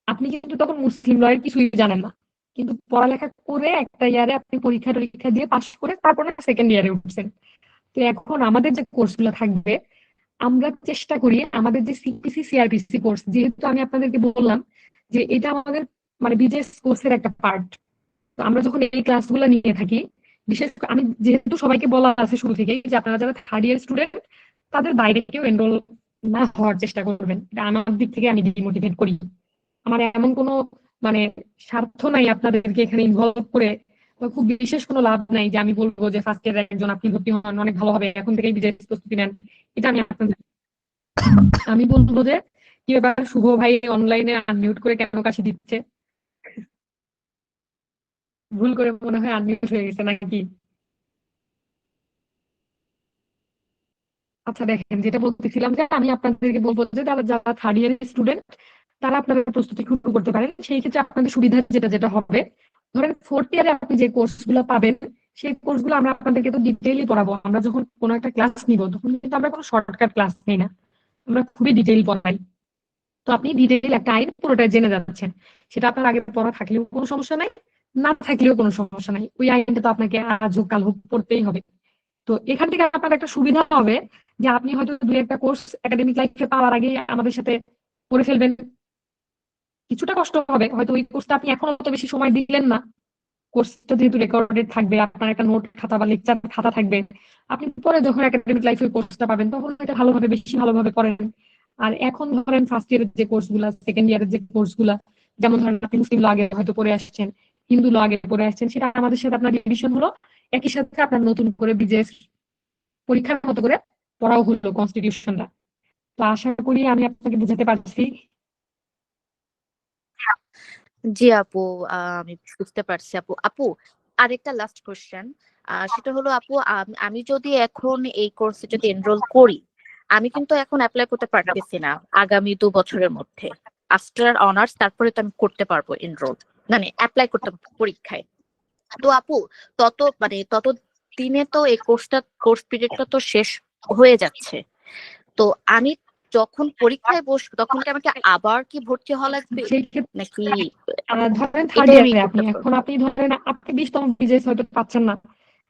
আপনি কিন্তু তখন মুসলিম ল এর কিছুই জানেন না, কিন্তু পড়ালেখা করে একটা ইয়ারে আপনি পরীক্ষা টরীক্ষা দিয়ে পাশ করে তারপরে সেকেন্ড ইয়ারে উঠছেন। তো এখন আমাদের যে কোর্সগুলো থাকবে, আমরা চেষ্টা করি আমাদের যে সিপিসি সিআরপিসি কোর্স, যেহেতু আমি আপনাদেরকে বললাম যে এটা আমাদের মানে বিজনেস কোর্সের একটা পার্ট। তো আমরা যখন এই ক্লাসগুলো নিয়ে থাকি, বিশেষ করে আমি যেহেতু সবাইকে বলা আছে শুরু থেকেই যে আপনারা যারা থার্ড ইয়ার স্টুডেন্ট, তাদের বাইরে কেউ এনরোল না হওয়ার চেষ্টা করবেন, এটা আমার দিক থেকে আমি ডিমোটিভেট করি। আমার এমন কোনো মানে স্বার্থ নাই আপনাদেরকে এখানে ইনভলভ করে, তো খুব বিশেষ কোনো লাভ নাই যে আমি বলবো যে ফার্স্ট ইয়ার একজন আপনি ভর্তি হন, অনেক ভালো হবে, এখন থেকেই বিজনেস প্রস্তুতি নেন। এটা আমি বলবো যে কি ব্যাপার, শুভ ভাই অনলাইনে আনমিউট করে কেন কাশি দিচ্ছে? ভুল করে মনে হয় আনমিউট হয়ে গেছে নাকি? আচ্ছা দেখেন, যেটা বলতেছিলাম যে আমি আপনাদেরকে বলবো যে যারা যারা থার্ড ইয়ার স্টুডেন্ট, তারা আপনাদের প্রস্তুতি শুরু করতে পারেন। সেই ক্ষেত্রে আপনাদের সুবিধা যেটা যেটা হবে, ধরেন ফোর্থ ইয়ারে আপনি যে কোর্সগুলো পাবেন, সেই কোর্সগুলো আমরা আপনাদেরকে তো ডিটেইলি পড়াবো। আমরা যখন কোনো একটা ক্লাস নিব, তখন কিন্তু আমরা কোনো শর্টকাট ক্লাস নেই না, আমরা খুবই ডিটেইল পড়াই। তো আপনি ডিটেইল একটা আইন পুরোটা জেনে যাচ্ছেন, সেটা আপনার আগে পড়া থাকলেও কোনো সমস্যা নাই, না থাকলেও কোনো সমস্যা নাই, ওই আইনটা তো আপনাকে আজ হোক কাল হোক পড়তেই হবে। তো এখান থেকে আপনার একটা সুবিধা হবে যে আপনি হয়তো দুই একটা কোর্স একাডেমিক লাইফে পাওয়ার আগে আমাদের সাথে করে ফেলবেন। কিছুটা কষ্ট হবে হয়তো, ওই কোর্সটা আপনি এখন অত বেশি সময় দিলেন না, কোর্সটা যেহেতু রেকর্ডেড থাকবে, আপনার একটা নোট খাতা বা লেকচার খাতা থাকবে, আপনি পরে যখন একাডেমিক লাইফে কোর্সটা পাবেন তখন এটা ভালোভাবে বেশি ভালোভাবে করেন। আর এখন ধরেন ফার্স্ট ইয়ারের যে কোর্সগুলা, সেকেন্ড ইয়ারের যে কোর্সগুলা, যেমন ধরেন আপনি মুসলিম ল আগে হয়তো পড়ে আসছেন, হিন্দু ল আগে পড়ে আসছেন, সেটা আমাদের সাথে আপনার রিভিশন হলো, একই সাথে আপনার নতুন করে বিজেএস পরীক্ষার মতো করে পড়াও হলো কনস্টিটিউশনটা। তো আশা করি আমি আপনাকে বোঝাতে পারছি। জি আপু, আমি বুঝতে পারছি আপু। আপু আরেকটা লাস্ট কোশ্চেন, সেটা হলো আপু, আমি যদি এখন এই কোর্সে যদি এনরোল করি, আমি কিন্তু এখন অ্যাপ্লাই করতে পারতেছি না আগামী 2 বছরের মধ্যে। আফটার অনার্স তারপরে তো আমি করতে পারবো এনরোল, মানে অ্যাপ্লাই করতে পারবো পরীক্ষায়। তো আপু তত দিনে তো এই কোর্স পিরিয়ডটা তো শেষ হয়ে যাচ্ছে। তো আমি যখন পরীক্ষায় বসবো তখন কি আমাকে আবার কি ভর্তি হওয়া লাগবে, সেই ক্ষেত্রে নাকি ধরেন থার্ড এটাই আমি ইয়ারে করতে পারবো? আপনি ধরেন আপনি 20তম বিজেএস হয়তো পাচ্ছেন না,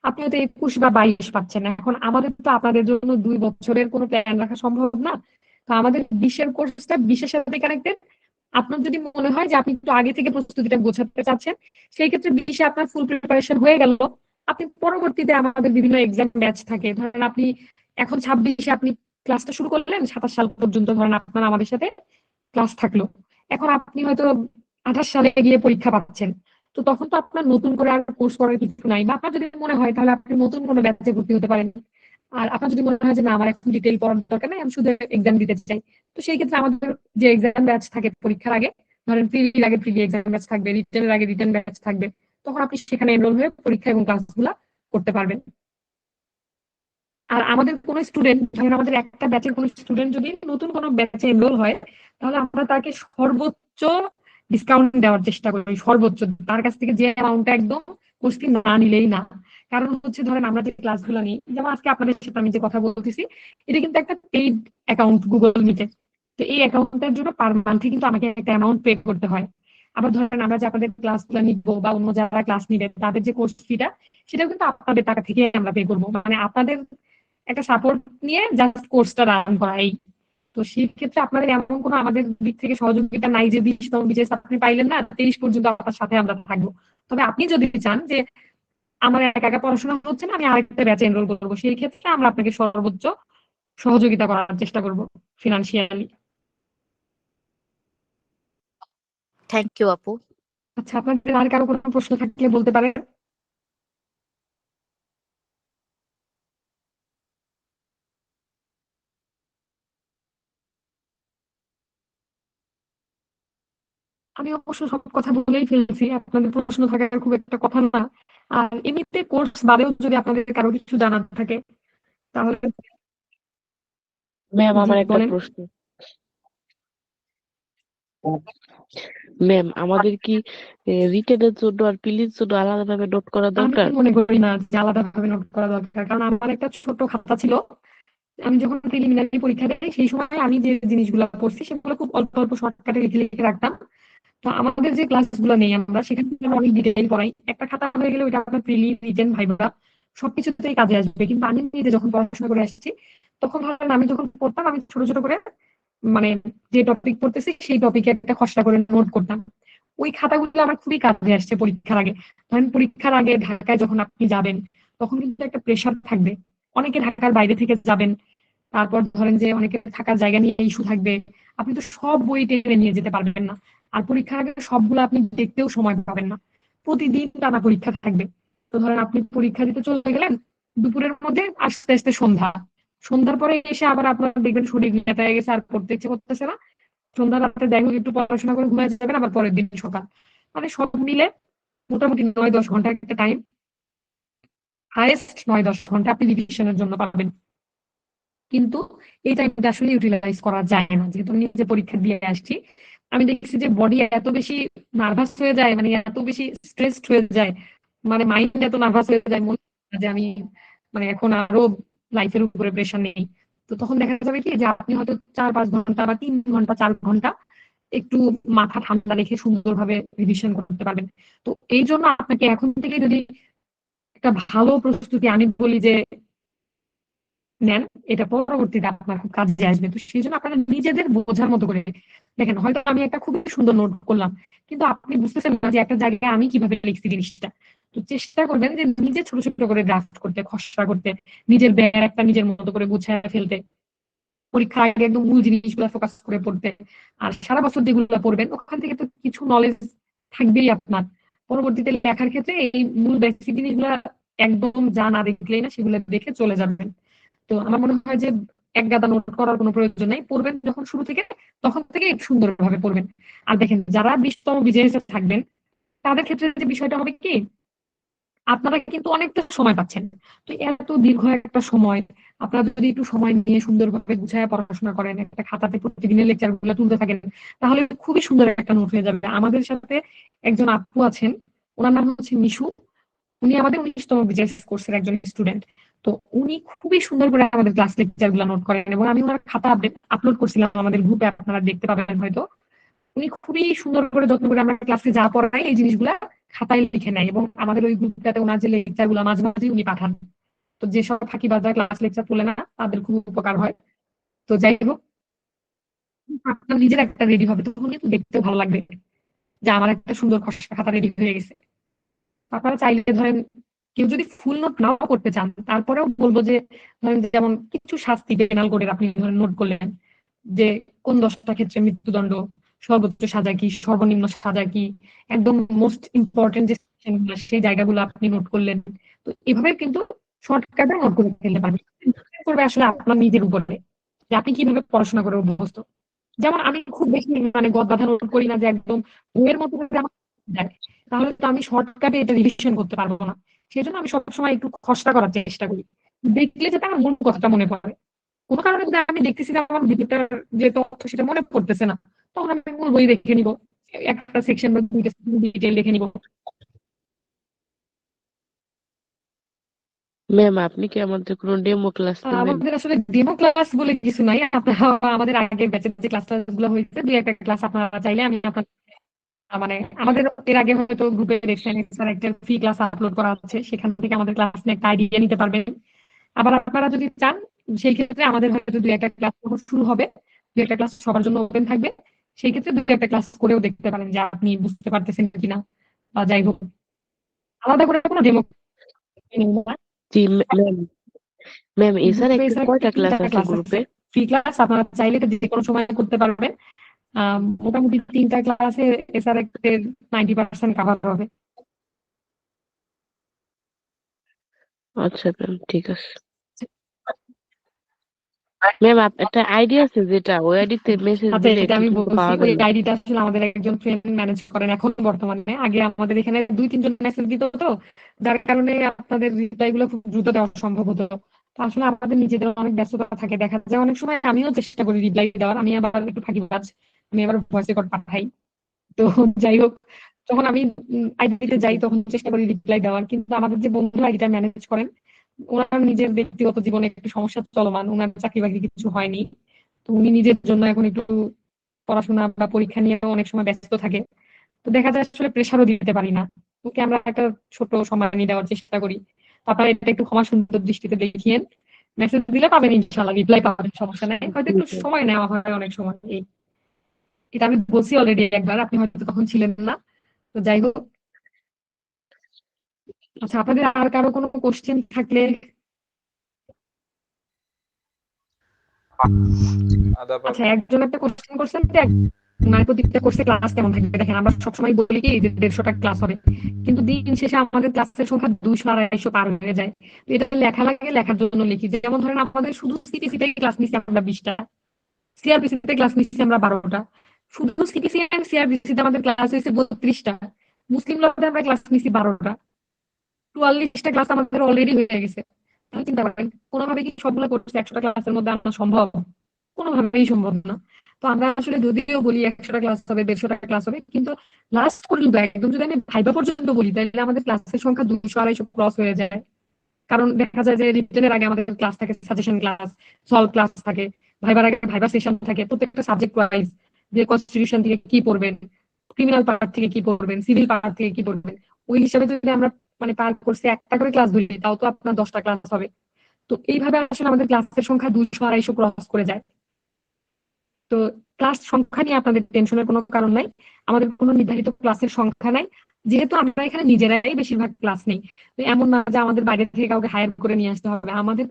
আপনি হয়তো 21 বা 22 পাচ্ছেন। এখন আমাদের তো আপনাদের জন্য 2 বছরের কোনো প্ল্যান রাখা সম্ভব না। তো আমাদের 20-এর কোর্সটা 20-এর সাথে কানেক্টেড। আপনার যদি মনে হয় যে আপনি একটু আগে থেকে প্রস্তুতিটা গোছাতে চাচ্ছেন, সেই ক্ষেত্রে 20-এ আপনার ফুল প্রিপারেশন হয়ে গেল। আপনি পরবর্তীতে আমাদের বিভিন্ন এক্সাম ব্যাচ থাকে, ধরেন আপনি এখন 26-এ আপনি ক্লাসটা শুরু করলেন, 27 সাল পর্যন্ত ধরেন আপনার আমাদের সাথে ক্লাস থাকলো। এখন আপনি হয়তো 28 সালে গিয়ে পরীক্ষা পাচ্ছেন, তো তখন তো আপনার নতুন করে আর কোর্স করার কিছু নাই, বা আপনার যদি মনে হয় তাহলে আপনি নতুন কোনো ব্যাচে ভর্তি হতে পারেন। আর আপনার যদি মনে হয় যে না, আমার এখন ডিটেইল পড়ার দরকার নেই, আমি শুধু এক্সাম দিতে চাই, তো সেই ক্ষেত্রে আমাদের যে এক্সাম ব্যাচ থাকে পরীক্ষার আগে, ধরেন প্রিলির আগে প্রিলি এক্সাম ব্যাচ থাকবে, রিটেনের আগে রিটেন ব্যাচ থাকবে, তখন আপনি সেখানে এনরোল হয়ে পরীক্ষা এবং ক্লাসগুলো করতে পারবেন। আর আমাদের কোনো স্টুডেন্ট, ধরেন আমাদের একটা ব্যাচের কোনো স্টুডেন্ট যদি নতুন কোনো ব্যাচে এনরোল হয়, তাহলে আমরা তাকে সর্বোচ্চ ডিসকাউন্ট দেওয়ার চেষ্টা করি, সর্বোচ্চ তার কাছ থেকে যে অ্যামাউন্টটা একদম কোর্স ফি না নিলেই না। কারণ হচ্ছে ধরেন আমরা যে ক্লাসগুলো নিই, যেমন আজকে আপনাদের সাথে আমি যে কথা বলতেছি, এটা কিন্তু একটা পেইড অ্যাকাউন্ট গুগল মিটে। তো এই অ্যাকাউন্টের জন্য পার মান্থে কিন্তু আমাকে একটা অ্যামাউন্ট পে করতে হয়। আবার ধরেন আমরা যে আপনাদের ক্লাসগুলো নিবো বা অন্য যারা ক্লাস নিবে তাদের যে কোর্স ফিটা, সেটাও কিন্তু আপনাদের টাকা থেকে আমরা পে করবো, মানে আপনাদের একটা সাপোর্ট নিয়ে জাস্ট কোর্সটা রান করা এই। তো সেই ক্ষেত্রে আপনাদের এমন কোনো আমাদের দিক থেকে সহযোগিতা নাই যে 20তম বিজেএস আপনি পাইলেন না, 23 পর্যন্ত আপনার সাথে আমরা থাকবো। তবে আপনি যদি চান যে আমার একা একা পড়াশোনা হচ্ছে না, আমি আরেকটা ব্যাচে এনরোল করবো, সেই ক্ষেত্রে আমরা আপনাকে সর্বোচ্চ সহযোগিতা করার চেষ্টা করব ফিনান্সিয়ালি। থ্যাংক ইউ আপু। আচ্ছা, আপনাদের আর কারো কোনো প্রশ্ন থাকলে বলতে পারেন। আমি অবশ্য সব কথা বলেই ফেলছি, আপনাদের প্রশ্ন থাকার খুব একটা কথা না। আর এমনিতে কোর্স বাদেও যদি আপনাদের কারো কিছু জানার থাকে তাহলে ম্যাম জি আমার একটা বলেন। প্রশ্ন। ম্যাম আমাদের কি রিটেনের জন্য আর প্রিলির জন্য আলাদাভাবে নোট করা আমি দরকার? মনে করি না যে আলাদাভাবে নোট করা দরকার, কারণ আমার একটা ছোট খাতা ছিল। আমি যখন প্রিলিমিনারি পরীক্ষা দেই সেই সময় আমি যে জিনিসগুলো পড়ছি সেগুলো খুব অল্প অল্প শর্টকাটে লিখে লিখে রাখতাম। তো আমাদের যে ক্লাসগুলো নেই আমরা সেখানে আমরা অনেক ডিটেইল পড়াই, একটা খাতা হয়ে গেলে ওইটা আপনার প্রিলি রিটেন ভাইবা সবকিছুতেই কাজে আসবে। কিন্তু আমি নিজে যখন পড়াশোনা করে আসছি তখন ধরেন আমি যখন পড়তাম আমি ছোট ছোট করে মানে যে টপিক পড়তেছি সেই টপিকে একটা খসড়া করে নোট করতাম। ওই খাতাগুলো আমার খুবই কাজে আসছে পরীক্ষার আগে। ধরেন পরীক্ষার আগে ঢাকায় যখন আপনি যাবেন তখন কিন্তু একটা প্রেশার থাকবে, অনেকে ঢাকার বাইরে থেকে যাবেন, তারপর ধরেন যে অনেকে থাকার জায়গা নিয়ে ইস্যু থাকবে, আপনি তো সব বই টেনে নিয়ে যেতে পারবেন না। আর পরীক্ষার আগে সবগুলো আপনি দেখতেও সময় পাবেন না, প্রতিদিন টানা পরীক্ষা থাকবে। তো ধরেন আপনি পরীক্ষা দিতে চলে গেলেন দুপুরের মধ্যে, আস্তে আস্তে সন্ধ্যা, সন্ধ্যার পরে এসে আবার আপনার দেখবেন শরীর নেতায় গেছে আর পড়তে ইচ্ছে করতেছে না। সন্ধ্যা রাতে দেখো একটু পড়াশোনা করে ঘুমিয়ে যাবেন, আবার পরের দিন সকাল, মানে সব মিলে মোটামুটি 9-10 ঘন্টা একটা টাইম, হাইয়েস্ট 9-10 ঘন্টা আপনি রিভিশনের জন্য পাবেন। কিন্তু এই টাইমটা আসলে ইউটিলাইজ করা যায় না, যেহেতু আমি নিজে পরীক্ষা দিয়ে আসছি। আমি দেখছি যে বডি এত বেশি নার্ভাস হয়ে যায়, মানে এত বেশি স্ট্রেসড হয়ে যায়, মানে মাইন্ড এত নার্ভাস হয়ে যায়, মনে হয় না যে আমি মানে এখন আরো লাইফের উপরে প্রেশার নেই। তো তখন দেখা যাবে কি যে আপনি হয়তো 4-5 ঘন্টা বা 3 ঘন্টা 4 ঘন্টা একটু মাথা ঠান্ডা রেখে সুন্দরভাবে রিভিশন করতে পারবেন। তো এই জন্য আপনাকে এখন থেকে যদি একটা ভালো প্রস্তুতি আমি বলি যে নেন, এটা পরবর্তীতে আপনার খুব কাজে আসবে। তো সেই জন্য আপনারা নিজেদের বোঝার মতো করে দেখেন, হয়তো আমি একটা খুবই সুন্দর নোট করলাম কিন্তু আপনি বুঝতেছেন না যে একটা জায়গায় আমি কিভাবে লিখছি জিনিসটা। তো চেষ্টা করবেন যে নিজে ছোট ছোট করে ড্রাফট করতে, খসড়া করতে, নিজের একটা নিজের মতো করে গুছিয়ে ফেলতে, পরীক্ষার আগে একদম মূল জিনিসগুলো ফোকাস করে পড়তে। আর সারা বছর যেগুলো পড়বেন ওখান থেকে তো কিছু নলেজ থাকবেই আপনার, পরবর্তীতে লেখার ক্ষেত্রে এই মূল বেসিক জিনিসগুলো একদম জানা দেখলেই না, সেগুলো দেখে চলে যাবেন। তো আমার মনে হয় যে এক গাদা নোট করার কোনো প্রয়োজন নাই, পড়বেন যখন শুরু থেকে তখন থেকে সুন্দরভাবে পড়বেন। আর দেখেন যারা 20তম বিজেএসএ থাকবেন তাদের ক্ষেত্রে যে বিষয়টা হবে কি, আপনারা কিন্তু অনেকটা সময় পাচ্ছেন। তো এত দীর্ঘ একটা সময় আপনারা যদি একটু সময় নিয়ে সুন্দরভাবে গুছায় পড়াশোনা করেন, একটা খাতাতে প্রতিদিনের লেকচার গুলো তুলতে থাকেন, তাহলে খুবই সুন্দর একটা নোট হয়ে যাবে। আমাদের সাথে একজন আপু আছেন, ওনার নাম হচ্ছে মিশু, উনি আমাদের 19তম বিজনেস কোর্সের একজন স্টুডেন্ট। তো উনি খুবই সুন্দর করে আমাদের ক্লাস লেকচার গুলো নোট করেন এবং আমি ওনার খাতা আপলোড করছিলাম আমাদের গ্রুপে, আপনারা দেখতে পাবেন হয়তো। উনি খুবই সুন্দর করে যত্ন করে আমরা ক্লাসে যা পড়াই এই জিনিসগুলা খাতায় লিখে নেয় এবং আমাদের ওই গ্রুপটাতে ওনার যে লেকচার গুলা মাঝে মাঝে উনি পাঠান। তো যেসব ফাঁকিবাজরা ক্লাস লেকচার তোলে না তাদের খুব উপকার হয়। তো যাই হোক, আপনার নিজের একটা রেডি হবে তখন কিন্তু দেখতেও ভালো লাগবে যে আমার একটা সুন্দর খসড়া খাতা রেডি হয়ে গেছে। আপনারা চাইলে ধরেন কেউ যদি ফুল নোট নাও করতে চান তারপরেও বলবো যে ধরেন যেমন কিছু শাস্তি পেনাল করে আপনি ধরেন নোট করলেন যে কোন 10টা ক্ষেত্রে মৃত্যুদণ্ড, সর্বোচ্চ সাজা কি, সর্বনিম্ন সাজা কি, একদম মোস্ট ইম্পর্টেন্ট যে সেকশনগুলো সেই জায়গাগুলো আপনি নোট করলেন। তো এভাবে কিন্তু শর্টকাটে নোট করে ফেলতে পারবেন। Depend করবে আসলে আপনার নিজের উপরে যে আপনি কিভাবে পড়াশোনা করে অভ্যস্ত। যেমন আমি খুব বেশি মানে গদ বাঁধা নোট করি না যে একদম বইয়ের মতো করে আমার যায়, তাহলে তো আমি শর্টকাটে এটা রিভিশন করতে পারবো না। সেই জন্য আমি সবসময় একটু খসড়া করার চেষ্টা করি, দেখলে যাতে আমার মূল কথাটা মনে পড়ে। কোনো কারণে যদি আমি দেখতেছি যে আমার ভিতরটার যে তথ্য সেটা মনে পড়তেছে না, তখন আমি মূল বই দেখে নিব, একটা সেকশন বা 2টা ডিটেল দেখে নিব। ম্যাম আপনি কি আমাদের কোনো ডেমো ক্লাস নেবেন? আমাদের আসলে ডেমো ক্লাস বলে কিছু নাই, আপনারা আমাদের আগের ব্যাচের যে ক্লাস গুলো হয়েছে 2-1টা ক্লাস আপনারা চাইলে আমি আপনার মানে আমাদের এর আগে হয়তো গ্রুপে দেখছেন স্যার একটা ফ্রি ক্লাস আপলোড করা আছে, সেখান থেকে আমাদের ক্লাস নিয়ে একটা আইডিয়া নিতে পারবেন। আবার আপনারা যদি চান সেই ক্ষেত্রে আমাদের হয়তো 2-1টা ক্লাস শুরু হবে, 2-1টা ক্লাস সবার জন্য ওপেন থাকবে, সেই ক্ষেত্রে 2-1টা ক্লাস করেও দেখতে পারেন যে আপনি বুঝতে পারতেছেন কিনা। বা যাই হোক, আলাদা করে কোনো ডেমো নেই না। জি ম্যাম। ম্যাম এছাড়া গ্রুপে একটা এছাড়া কয়টা ক্লাস 3টা আছে ক্লাস আছে, গ্রুপে? ফ্রি ক্লাস, আপনারা চাইলে এটা যে কোনো সময় করতে পারবেন। মোটামুটি 3টা ক্লাসে এছাড়া 90% কাভার হবে। আচ্ছা ম্যাম ঠিক আছে। ম্যাম একটা আইডি আছে যেটা ওই আইডিতে মেসেজ আচ্ছা, দিলে এটা ঠিক আমি মতো বলছি, পাওয়া ওই যায় না। আইডিটা আসলে আমাদের একজন ফ্রেন্ড ম্যানেজ করেন এখন বর্তমানে। আগে আমাদের এখানে 2-3 জন মেসেজ দিত, তো যার কারণে আপনাদের রিপ্লাই গুলো খুব দ্রুত দেওয়া সম্ভব হতো। তো আসলে আমাদের নিজেদের অনেক ব্যস্ততা থাকে, দেখা যায় অনেক সময় আমিও চেষ্টা করি রিপ্লাই দেওয়ার, আমি আবার একটু ফাঁকিবাজ, আমি আবার ভয়েস রেকর্ড পাঠাই। তো যাই হোক, যখন আমি আইডিতে যাই তখন চেষ্টা করি রিপ্লাই দেওয়ার, কিন্তু আমাদের যে বন্ধু আইডিটা ম্যানেজ করেন, ওনার নিজের ব্যক্তিগত জীবনে একটু সমস্যা চলমান, ওনার চাকরি বাকরি কিছু হয়নি। তো উনি নিজের জন্য এখন একটু পড়াশোনা বা পরীক্ষা নিয়ে অনেক সময় ব্যস্ত থাকে। তো দেখা যায় আসলে প্রেশারও দিতে পারি না, ওকে আমরা একটা ছোট সম্মানী দেওয়ার চেষ্টা করি। আপনারা এটা একটু ক্ষমা সুন্দর দৃষ্টিতে দেখিয়েন। মেসেজ দিলে পাবেন, ইনশাল্লাহ রিপ্লাই পাবেন, সমস্যা নেই, হয়তো একটু সময় নেওয়া হয় অনেক সময়। এটা আমি বলছি অলরেডি একবার, আপনি হয়তো তখন ছিলেন না। তো যাই হোক, আচ্ছা, আপনাদের আর কারো কোনো কোশ্চেন থাকলে। আচ্ছা, একজন একটা কোশ্চেন করছেন যে মানে প্রতিটা কোর্সে ক্লাস কেমন থাকবে। দেখেন, আমরা সবসময় বলি কি যে 150টা ক্লাস হবে, কিন্তু দিন শেষে আমাদের ক্লাসের সংখ্যা 200-250 পার হয়ে যায়। তো এটা লেখা লাগে, লেখার জন্য লিখি। যেমন ধরেন, আমাদের শুধু সিটিসি তে ক্লাস নিচ্ছি আমরা 20টা, সিআরবিসি তে ক্লাস নিচ্ছি আমরা 12টা। শুধু সিটিসি এন্ড সিআরবিসি তে আমাদের ক্লাস হয়েছে 32টা, মুসলিম লতে আমরা ক্লাস নিচ্ছি 12টা। 44টা ক্লাস আমাদের অলরেডি হয়ে গেছে। তাহলে চিন্তা করেন, কোনোভাবে কি সবগুলো কোর্স 100টা ক্লাসের মধ্যে আনা সম্ভব? কোনোভাবেই সম্ভব না। তো আমরা আসলে যদিও বলি 100টা ক্লাস হবে, 150টা ক্লাস হবে, কিন্তু লাস্ট পর্যন্ত একদম যদি আমি ভাইবা পর্যন্ত বলি, তাহলে আমাদের ক্লাসের সংখ্যা 200-250 ক্রস হয়ে যায়। কারণ দেখা যায় যে রিটেনের আগে আমাদের ক্লাস থাকে, সাজেশন ক্লাস, সলভ ক্লাস থাকে, ভাইবার আগে ভাইবা সেশন থাকে, প্রত্যেকটা সাবজেক্ট ওয়াইজ, যে কনস্টিটিউশন থেকে কি পড়বেন, ক্রিমিনাল পার্ট থেকে কি পড়বেন, সিভিল পার্ট থেকে কি পড়বেন, ওই হিসাবে যদি আমরা মানে পার কোর্সে একটা করে ক্লাস ধরি, তাও তো আপনার 10টা ক্লাস হবে। তো এইভাবে আসলে আমাদের ক্লাসের সংখ্যা 200-250 ক্রস করে যায়। তো ক্লাস সংখ্যা নিয়ে আপনাদের টেনশনের কোনো কারণ নাই, আমাদের কোনো নির্ধারিত ক্লাসের সংখ্যা নাই। যেহেতু আমরা এখানে নিজেরাই বেশিরভাগ ক্লাস নেই, তো এমন না যে আমাদের বাইরে থেকে কাউকে হায়ার করে নিয়ে আসতে হবে। আমাদের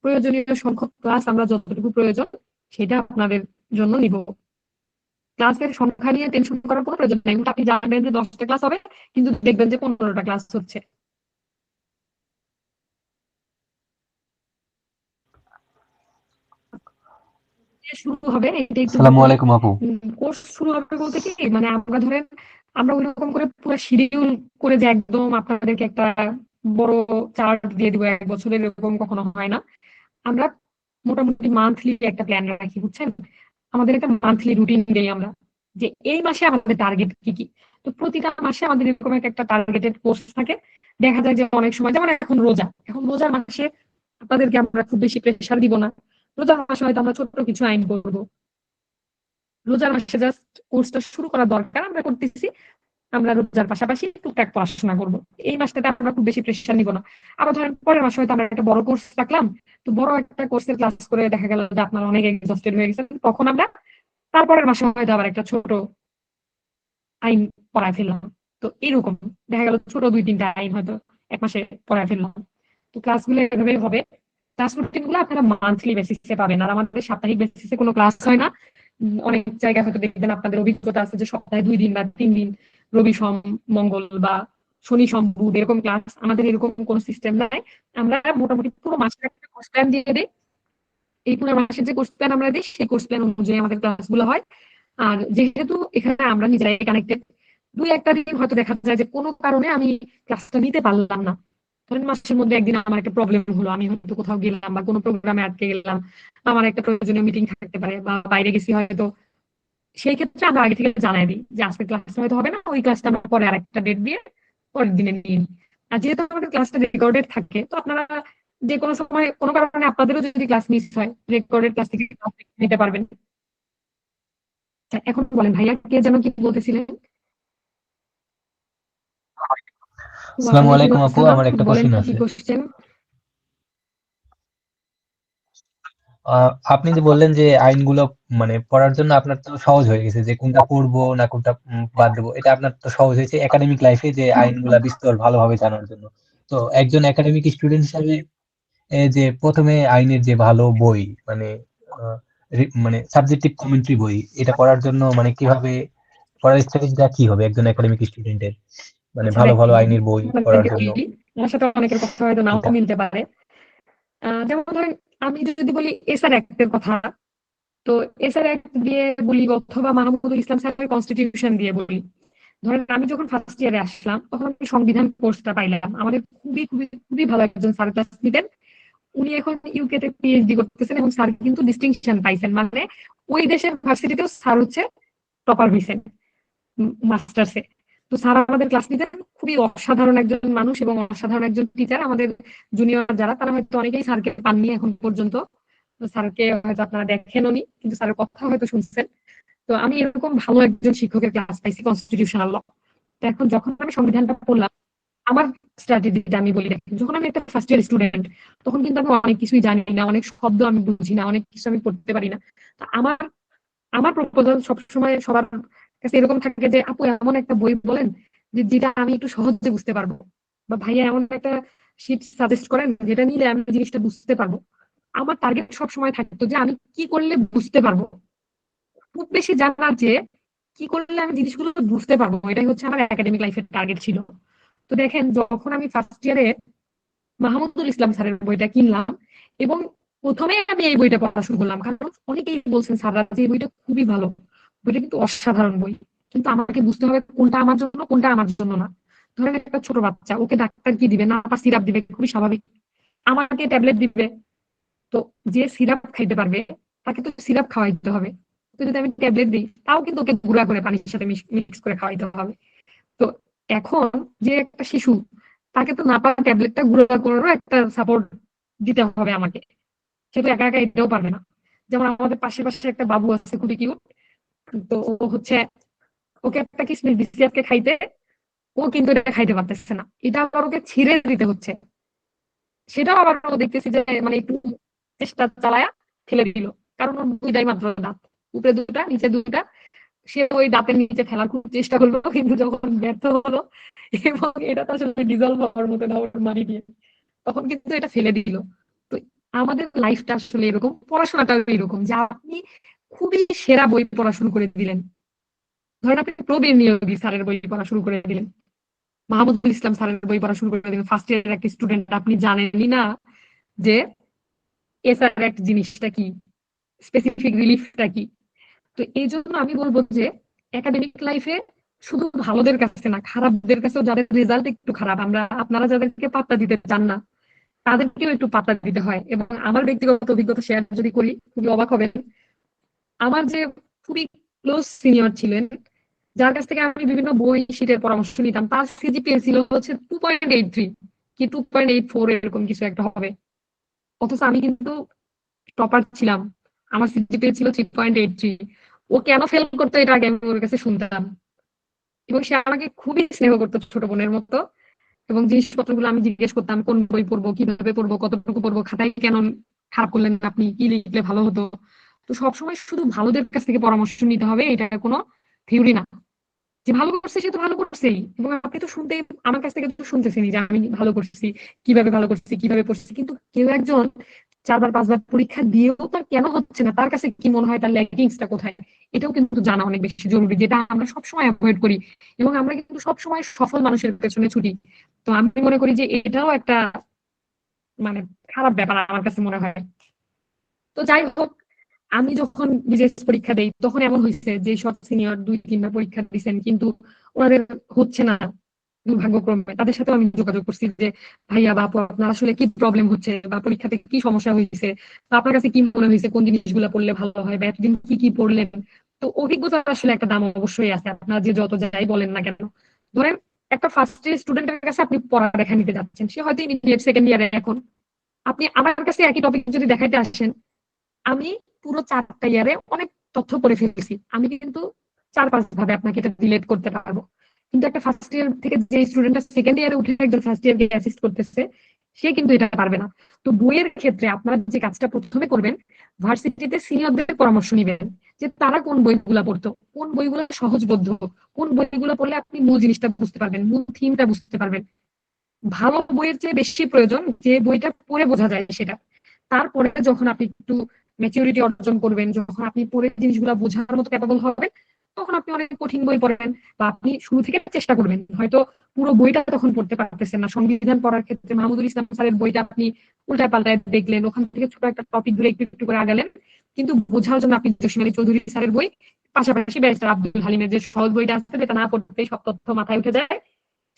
প্রয়োজনীয় সংখ্যক ক্লাস আমরা যতটুকু প্রয়োজন সেটা আপনাদের জন্য নিব। ক্লাসের সংখ্যা নিয়ে টেনশন করার কোনো প্রয়োজন নেই। আপনি জানবেন যে 10টা ক্লাস হবে, কিন্তু দেখবেন যে 15টা ক্লাস হচ্ছে। শুরু হবে এটা একটু আসসালামু বলি। আলাইকুম আপু। কোর্স শুরু হবে বলতে কি, মানে আমরা ধরেন আমরা ওইরকম করে পুরো শিডিউল করে যে একদম আপনাদেরকে একটা বড় চার্ট দিয়ে দিব 1 বছরের, এরকম কখনো হয় না। আমরা মোটামুটি মান্থলি একটা প্ল্যান রাখি, বুঝছেন। আমাদের একটা মান্থলি রুটিন দেই আমরা, যে এই মাসে আমাদের টার্গেট কি কি। তো প্রতিটা মাসে আমাদের এরকম একটা টার্গেটেড কোর্স থাকে। দেখা যায় যে অনেক সময়, যেমন এখন রোজার মাসে আপনাদেরকে আমরা খুব বেশি প্রেশার দিব না। রোজার মাসে হয়তো আমরা ছোট্ট কিছু আইন করবো, রোজার মাসে জাস্ট কোর্সটা শুরু করা দরকার, আমরা করতেছি। আমরা রোজার পাশাপাশি টুকটাক পড়াশোনা করবো, এই মাসটাতে আমরা খুব বেশি প্রেশার নিব না। আবার ধরেন পরের মাসে হয়তো আমরা একটা বড় কোর্স রাখলাম, তো বড় একটা কোর্সের ক্লাস করে দেখা গেল যে আপনার অনেক এক্সস্টেড হয়ে গেছেন, তখন আমরা তারপরের মাসে হয়তো আবার একটা ছোট আইন পড়ায় ফেললাম। তো এরকম দেখা গেল ছোট 2-3টা আইন হয়তো 1 মাসে পড়ায় ফেললাম। তো ক্লাসগুলো এভাবেই হবে। ক্লাস রুটিন গুলো আপনারা মান্থলি বেসিসে পাবেন, আর আমাদের সাপ্তাহিক বেসিসে কোনো ক্লাস হয় না। অনেক জায়গায় হয়তো দেখবেন আপনাদের অভিজ্ঞতা আছে যে সপ্তাহে 2 দিন বা 3 দিন, রবি সোম মঙ্গল বা শনি সোম বুধ এরকম ক্লাস। আমাদের এরকম কোনো সিস্টেম নাই। আমরা মোটামুটি পুরো মাসের একটা কোর্স প্ল্যান দিয়ে দিই। এই পুরো মাসের যে কোর্স প্ল্যান আমরা দিই, সেই কোর্স প্ল্যান অনুযায়ী আমাদের ক্লাসগুলো হয়। আর যেহেতু এখানে আমরা নিজেরাই কানেক্টেড, 2-1টা দিন হয়তো দেখা যায় যে কোনো কারণে আমি ক্লাসটা নিতে পারলাম না। ধরেন মাসের মধ্যে একদিন আমার একটা প্রবলেম হলো, আমি হয়তো কোথাও গেলাম বা কোনো প্রোগ্রামে আটকে গেলাম, বা আমার একটা প্রয়োজনীয় মিটিং থাকতে পারে বা বাইরে গেছি হয়তো। সেই ক্ষেত্রে আমরা আগে থেকে জানাই দিই যে আজকে ক্লাসটা হয়তো হবে না, ওই ক্লাসটা আমরা পরে আরেকটা ডেট দিয়ে পরের দিনে নিই। আর যেহেতু আমাদের ক্লাসটা রেকর্ডেড থাকে, তো আপনারা যে কোনো সময় কোনো কারণে আপনাদেরও যদি ক্লাস মিস হয়, রেকর্ডেড ক্লাস থেকে ক্লাস নিতে পারবেন। আচ্ছা, এখন বলেন ভাইয়া, কে যেন কি বলতেছিলেন? আসসালামু ওয়ালাইকুম আলাইকুম আপু, আসসালাম, আমার একটা বলেন কোশ্চিন কি আছে। কোশ্চেন? আপনি যে বললেন যে আইনগুলো মানে পড়ার জন্য আপনার তো সহজ হয়ে গেছে, যে কোনটা পড়বো না কোনটা বাদ দেবো, এটা আপনার তো সহজ হয়েছে একাডেমিক লাইফে, যে আইনগুলা বিস্তর ভালোভাবে জানার জন্য। তো একজন একাডেমিক স্টুডেন্ট হিসাবে যে প্রথমে আইনের যে ভালো বই, মানে মানে সাবজেক্টিভ কমেন্ট্রি বই, এটা পড়ার জন্য মানে কিভাবে পড়ার স্ট্র্যাটেজিটা কি হবে একজন একাডেমিক স্টুডেন্টের, মানে আচ্ছা, ভালো ভালো দেখেন, আইনের বই পড়ার আপনাদেরকে জন্য বলি, আমার সাথে অনেকের কথা হয়তো নাও এটা। মিলতে পারে। যেমন ধরেন আমি যদি বলি এসআর অ্যাক্টের কথা, তো এসআর অ্যাক্ট দিয়ে বলি অথবা মাহমুদুল ইসলাম স্যারের কনস্টিটিউশন দিয়ে বলি। ধরেন আমি যখন ফার্স্ট ইয়ারে আসলাম তখন আমি সংবিধান কোর্সটা পাইলাম, আমাদের খুবই খুবই খুবই ভালো একজন স্যার ক্লাস নিতেন। উনি এখন ইউকে তে পিএইচডি করতেছেন এবং স্যার কিন্তু ডিস্টিংশন পাইছেন, মানে ওই দেশের ভার্সিটিতেও স্যার হচ্ছে টপার হয়েছেন মাস্টার্সে। তো স্যার আমাদের ক্লাস নিতেন, খুবই অসাধারণ একজন মানুষ এবং অসাধারণ একজন টিচার। আমাদের জুনিয়র যারা তারা হয়তো অনেকেই স্যারকে পাননি এখন পর্যন্ত, তো স্যারকে হয়তো আপনারা দেখেনও নি, কিন্তু স্যারের কথা হয়তো শুনছেন। তো আমি এরকম ভালো একজন শিক্ষকের ক্লাস পাইছি কনস্টিটিউশনাল ল। তো এখন যখন আমি সংবিধানটা পড়লাম, আমার স্ট্র্যাটেজিটা আমি বলি, দেখেন যখন আমি একটা ফার্স্ট ইয়ার স্টুডেন্ট তখন কিন্তু আমি অনেক কিছুই জানি না, অনেক শব্দ আমি বুঝি না, অনেক কিছু আমি পড়তে পারি না। তো আমার আমার প্রপোজাল সবসময় সবার কাছে এরকম থাকে যে আপু এমন একটা বই বলেন যে যেটা আমি একটু সহজে বুঝতে পারবো, বা ভাইয়া এমন একটা শিট সাজেস্ট করেন যেটা নিলে আমি জিনিসটা বুঝতে পারবো। আমার টার্গেট সবসময় থাকতো যে আমি কি করলে বুঝতে পারবো, খুব বেশি জানার চেয়ে কি করলে আমি জিনিসগুলো বুঝতে পারবো, এটাই হচ্ছে আমার একাডেমিক লাইফের টার্গেট ছিল। তো দেখেন যখন আমি ফার্স্ট ইয়ারে মাহমুদুল ইসলাম স্যারের বইটা কিনলাম এবং প্রথমে আমি এই বইটা পড়া শুরু করলাম, কারণ অনেকেই বলছেন স্যাররা যে এই বইটা খুবই ভালো, বইটা কিন্তু অসাধারণ বই, কিন্তু আমাকে বুঝতে হবে কোনটা আমার জন্য কোনটা আমার জন্য না। ধরেন একটা ছোট বাচ্চা, ওকে ডাক্তার কি দিবে, না সিরাপ দিবে, খুবই স্বাভাবিক। আমাকে ট্যাবলেট দিবে, তো যে সিরাপ খাইতে পারবে তাকে তো সিরাপ খাওয়াইতে হবে। তো যদি আমি ট্যাবলেট দিই তাও কিন্তু ওকে গুঁড়া করে পানির সাথে মিক্স করে খাওয়াইতে হবে। তো এখন যে একটা শিশু, তাকে তো নাপা ট্যাবলেটটা গুঁড়া করারও একটা সাপোর্ট দিতে হবে আমাকে, সে তো একা একা এটাও পারবে না। যেমন আমাদের পাশে পাশে একটা বাবু আছে খুবই কিউট, তো ও হচ্ছে, ওকে একটা কিসমিস দিচ্ছি আজকে খাইতে, ও কিন্তু এটা খাইতে পারতেছে না, এটা আবার ওকে ছিঁড়ে দিতে হচ্ছে। সেটাও আবার ও দেখতেছি যে মানে একটু চেষ্টা চালায়া ফেলে দিল, কারণ ওর দুইটাই মাত্র দাঁত, উপরে দুটা নিচে দুটা। সে ওই দাঁতের নিচে ফেলার খুব চেষ্টা করলো, কিন্তু যখন ব্যর্থ হলো এবং এটা তো আসলে ডিজলভ হওয়ার মতো না ওর মারি দিয়ে, তখন কিন্তু এটা ফেলে দিল। তো আমাদের লাইফটা আসলে এরকম, পড়াশোনাটাও এরকম যে আপনি খুবই সেরা বই পড়া শুরু করে দিলেন। ধরেন আপনি প্রবীর নিয়োগী স্যারের বই পড়া শুরু করে দিলেন, মাহমুদুল ইসলাম স্যারের বই পড়া শুরু করে দিলেন, ফার্স্ট ইয়ারের একটা স্টুডেন্ট, আপনি জানেনই না যে এসআর অ্যাক্ট জিনিসটা কি, স্পেসিফিক রিলিফটা কি। তো এই জন্য আমি বলবো যে একাডেমিক লাইফে শুধু ভালোদের কাছে না, খারাপদের কাছেও, যাদের রেজাল্ট একটু খারাপ, আমরা আপনারা যাদেরকে পাত্তা দিতে চান না তাদেরকেও একটু পাত্তা দিতে হয়। এবং আমার ব্যক্তিগত অভিজ্ঞতা শেয়ার যদি করি, খুবই অবাক হবেন। আমার যে খুবই ক্লোজ সিনিয়র ছিলেন, যার কাছ থেকে আমি বিভিন্ন বই শীটের পরামর্শ নিতাম, তার সিজিপিএ ছিল হচ্ছে 2.83 কি 2.84 এরকম কিছু একটা হবে, অথচ আমি কিন্তু টপার ছিলাম, আমার সিজিপিএ ছিল 3.83। ও কেন ফেল করতো এটা আগে আমি ওর কাছে শুনতাম, এবং সে আমাকে খুবই স্নেহ করতো ছোট বোনের মতো। এবং জিনিসপত্রগুলো আমি জিজ্ঞেস করতাম, কোন বই পড়বো, কিভাবে পড়বো, কতটুকু পড়বো, খাতায় কেন খারাপ করলেন আপনি, কি লিখলে ভালো হতো। তো সবসময় শুধু ভালোদের কাছ থেকে পরামর্শ নিতে হবে, এটা কোনো থিওরি না। যে ভালো করছে সে তো ভালো করছেই, এবং আপনি তো শুনতে, আমার কাছ থেকে তো শুনতেছেনই যে আমি ভালো করছি, কিভাবে ভালো করছি, কিভাবে করছি। কিন্তু কেউ একজন 4 বার 5 বার পরীক্ষা দিয়েও তার কেন হচ্ছে না, তার কাছে কি মনে হয়, তার ল্যাকিংসটা কোথায়, এটাও কিন্তু জানা অনেক বেশি জরুরি, যেটা আমরা সবসময় অ্যাভয়েড করি। এবং আমরা কিন্তু সবসময় সফল মানুষের পেছনে ছুটি। তো আমি মনে করি যে এটাও একটা মানে খারাপ ব্যাপার আমার কাছে মনে হয়। তো যাই হোক, আমি যখন বিজেএস পরীক্ষা দেই তখন এমন হয়েছে যে সব সিনিয়র 2-3 বার পরীক্ষা দিচ্ছেন কিন্তু ওনাদের হচ্ছে না, দুর্ভাগ্যক্রমে তাদের সাথে আমি যোগাযোগ করছি যে ভাইয়া বা আপু আপনার আসলে কি প্রবলেম হচ্ছে, বা পরীক্ষাতে কি সমস্যা হয়েছে, বা আপনার কাছে কি মনে হয়েছে কোন জিনিসগুলো পড়লে ভালো হয়, বা এতদিন কি কি পড়লেন। তো অভিজ্ঞতা আসলে একটা দাম অবশ্যই আছে, আপনার যে যত যাই বলেন না কেন। ধরেন একটা ফার্স্ট ইয়ার স্টুডেন্টের কাছে আপনি পড়ালেখা নিতে যাচ্ছেন, সে হয়তো ইমিডিয়েট সেকেন্ড ইয়ারে, এখন আপনি আমার কাছে একই টপিক যদি দেখাইতে আসেন, আমি পুরো 4টা ইয়ারে অনেক তথ্য পড়ে ফেলেছি, আমি কিন্তু 4-5 ভাবে আপনাকে এটা রিলেট করতে পারবো। কিন্তু একটা ফার্স্ট ইয়ার থেকে যে স্টুডেন্টটা সেকেন্ড ইয়ারে উঠে একজন ফার্স্ট ইয়ারকে অ্যাসিস্ট করতেছে, সে কিন্তু এটা পারবে না। তো বইয়ের ক্ষেত্রে আপনারা যে কাজটা প্রথমে করবেন, ভার্সিটিতে সিনিয়রদের পরামর্শ নিবেন যে তারা কোন বইগুলা পড়তো, কোন বইগুলো সহজবোধ্য, কোন বইগুলো পড়লে আপনি মূল জিনিসটা বুঝতে পারবেন, মূল থিমটা বুঝতে পারবেন। ভালো বইয়ের চেয়ে বেশি প্রয়োজন যে বইটা পড়ে বোঝা যায় সেটা। তারপরে যখন আপনি একটু ম্যাচিউরিটি অর্জন করবেন, যখন আপনি পড়ে জিনিসগুলো বোঝার মতো ক্যাপাবল হবেন, তখন আপনি অনেক কঠিন বই পড়েন, বা আপনি শুরু থেকে চেষ্টা করবেন। হয়তো পুরো বইটা তখন পড়তে পারতেছেন না, সংবিধান পড়ার ক্ষেত্রে মাহমুদুল ইসলাম স্যারের বইটা আপনি উল্টায় পাল্টায় দেখলেন, ওখান থেকে ছোট একটা টপিক ধরে একটু একটু করে আগালেন, কিন্তু বোঝার জন্য আপনি জসিম আলী চৌধুরী স্যারের বই, পাশাপাশি ব্যারিস্টার আব্দুল হালিমের যে সহজ বইটা আছে যেটা না পড়তেই সব তথ্য মাথায় উঠে যায়,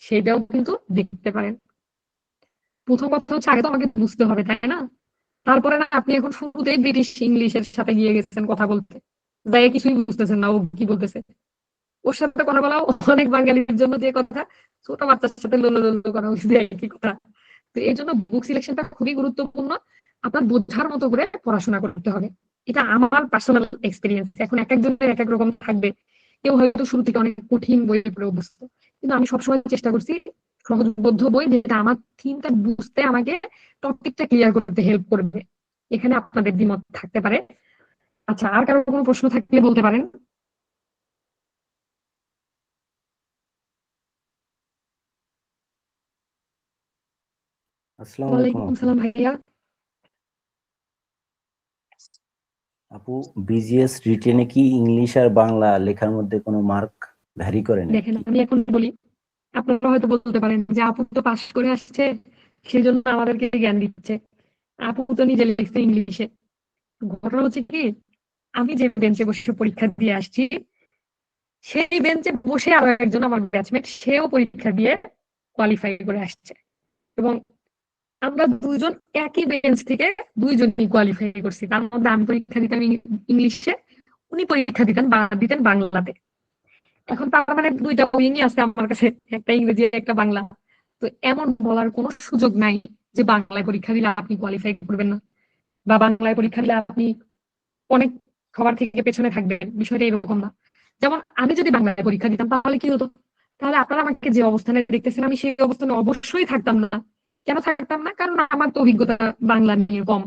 সেটাও কিন্তু দেখতে পারেন। প্রথম কথা হচ্ছে আগে তো আমাকে বুঝতে হবে, তাই না? তারপরে না আপনি এখন শুরুতেই ব্রিটিশ ইংলিশের সাথে গিয়ে গেছেন কথা বলতে, যাই কিছুই বুঝতেছেন না ও কি বলতেছে। ওর সাথে কথা বলা অনেক বাঙালির জন্য যে কথা, ছোট বাচ্চার সাথে লোলো লোলো করা উচিত একই কথা। তো এই জন্য বুক সিলেকশনটা খুবই গুরুত্বপূর্ণ। আপনার বোঝার মতো করে পড়াশোনা করতে হবে, এটা আমার পার্সোনাল এক্সপিরিয়েন্স। এখন এক একজনের এক এক রকম থাকবে, কেউ হয়তো শুরু থেকে অনেক কঠিন বই পড়ে অভ্যস্ত, কিন্তু আমি সবসময় চেষ্টা করছি সহজবোধ্য বই, যেটা আমার থিমটা বুঝতে আমাকে টপিকটা ক্লিয়ার করতে হেল্প করবে। এখানে আপনাদের দ্বিমত থাকতে পারে। আচ্ছা, আর কারো কোনো প্রশ্ন থাকলে বলতে পারেন। আসসালামু আলাইকুম ওয়ালাইকুম আপু। সালাম ভাইয়া। আপু, বিজিএস রিটেনে কি ইংলিশ আর বাংলা লেখার মধ্যে কোনো মার্ক ভ্যারি করে দেখেন, নাকি? আমি এখন বলি, আপনারা হয়তো বলতে পারেন যে আপু তো পাস করে আসছে, সেই জন্য আমাদেরকে জ্ঞান দিচ্ছে। আপু তো নিজে লিখছে ইংলিশে। ঘটনা হচ্ছে কি, আমি যে বেঞ্চে বসে পরীক্ষা দিয়ে আসছি, সেই বেঞ্চে বসে আরো একজন আমার ব্যাচমেট, সেও পরীক্ষা দিয়ে কোয়ালিফাই করে আসছে, এবং আমরা দুইজন একই বেঞ্চ থেকে দুইজনই কোয়ালিফাই করছি। তার মধ্যে আমি পরীক্ষা দিতাম ইংলিশে, উনি পরীক্ষা দিতেন বাংলাতে। এখন তার মানে দুইটা উইংই আছে আমার কাছে, একটা ইংরেজি একটা বাংলা। তো এমন বলার কোনো সুযোগ নাই যে বাংলায় পরীক্ষা দিলে আপনি কোয়ালিফাই করবেন না, বা বাংলায় পরীক্ষা দিলে আপনি অনেক সবার থেকে পেছনে থাকবেন, বিষয়টা এরকম না। যেমন আমি যদি বাংলায় পরীক্ষা দিতাম তাহলে কি হতো, তাহলে আপনারা আমাকে যে অবস্থানে দেখতেছেন আমি সেই অবস্থানে অবশ্যই থাকতাম না। কেন থাকতাম না? কারণ আমার তো অভিজ্ঞতা বাংলা নিয়ে কম।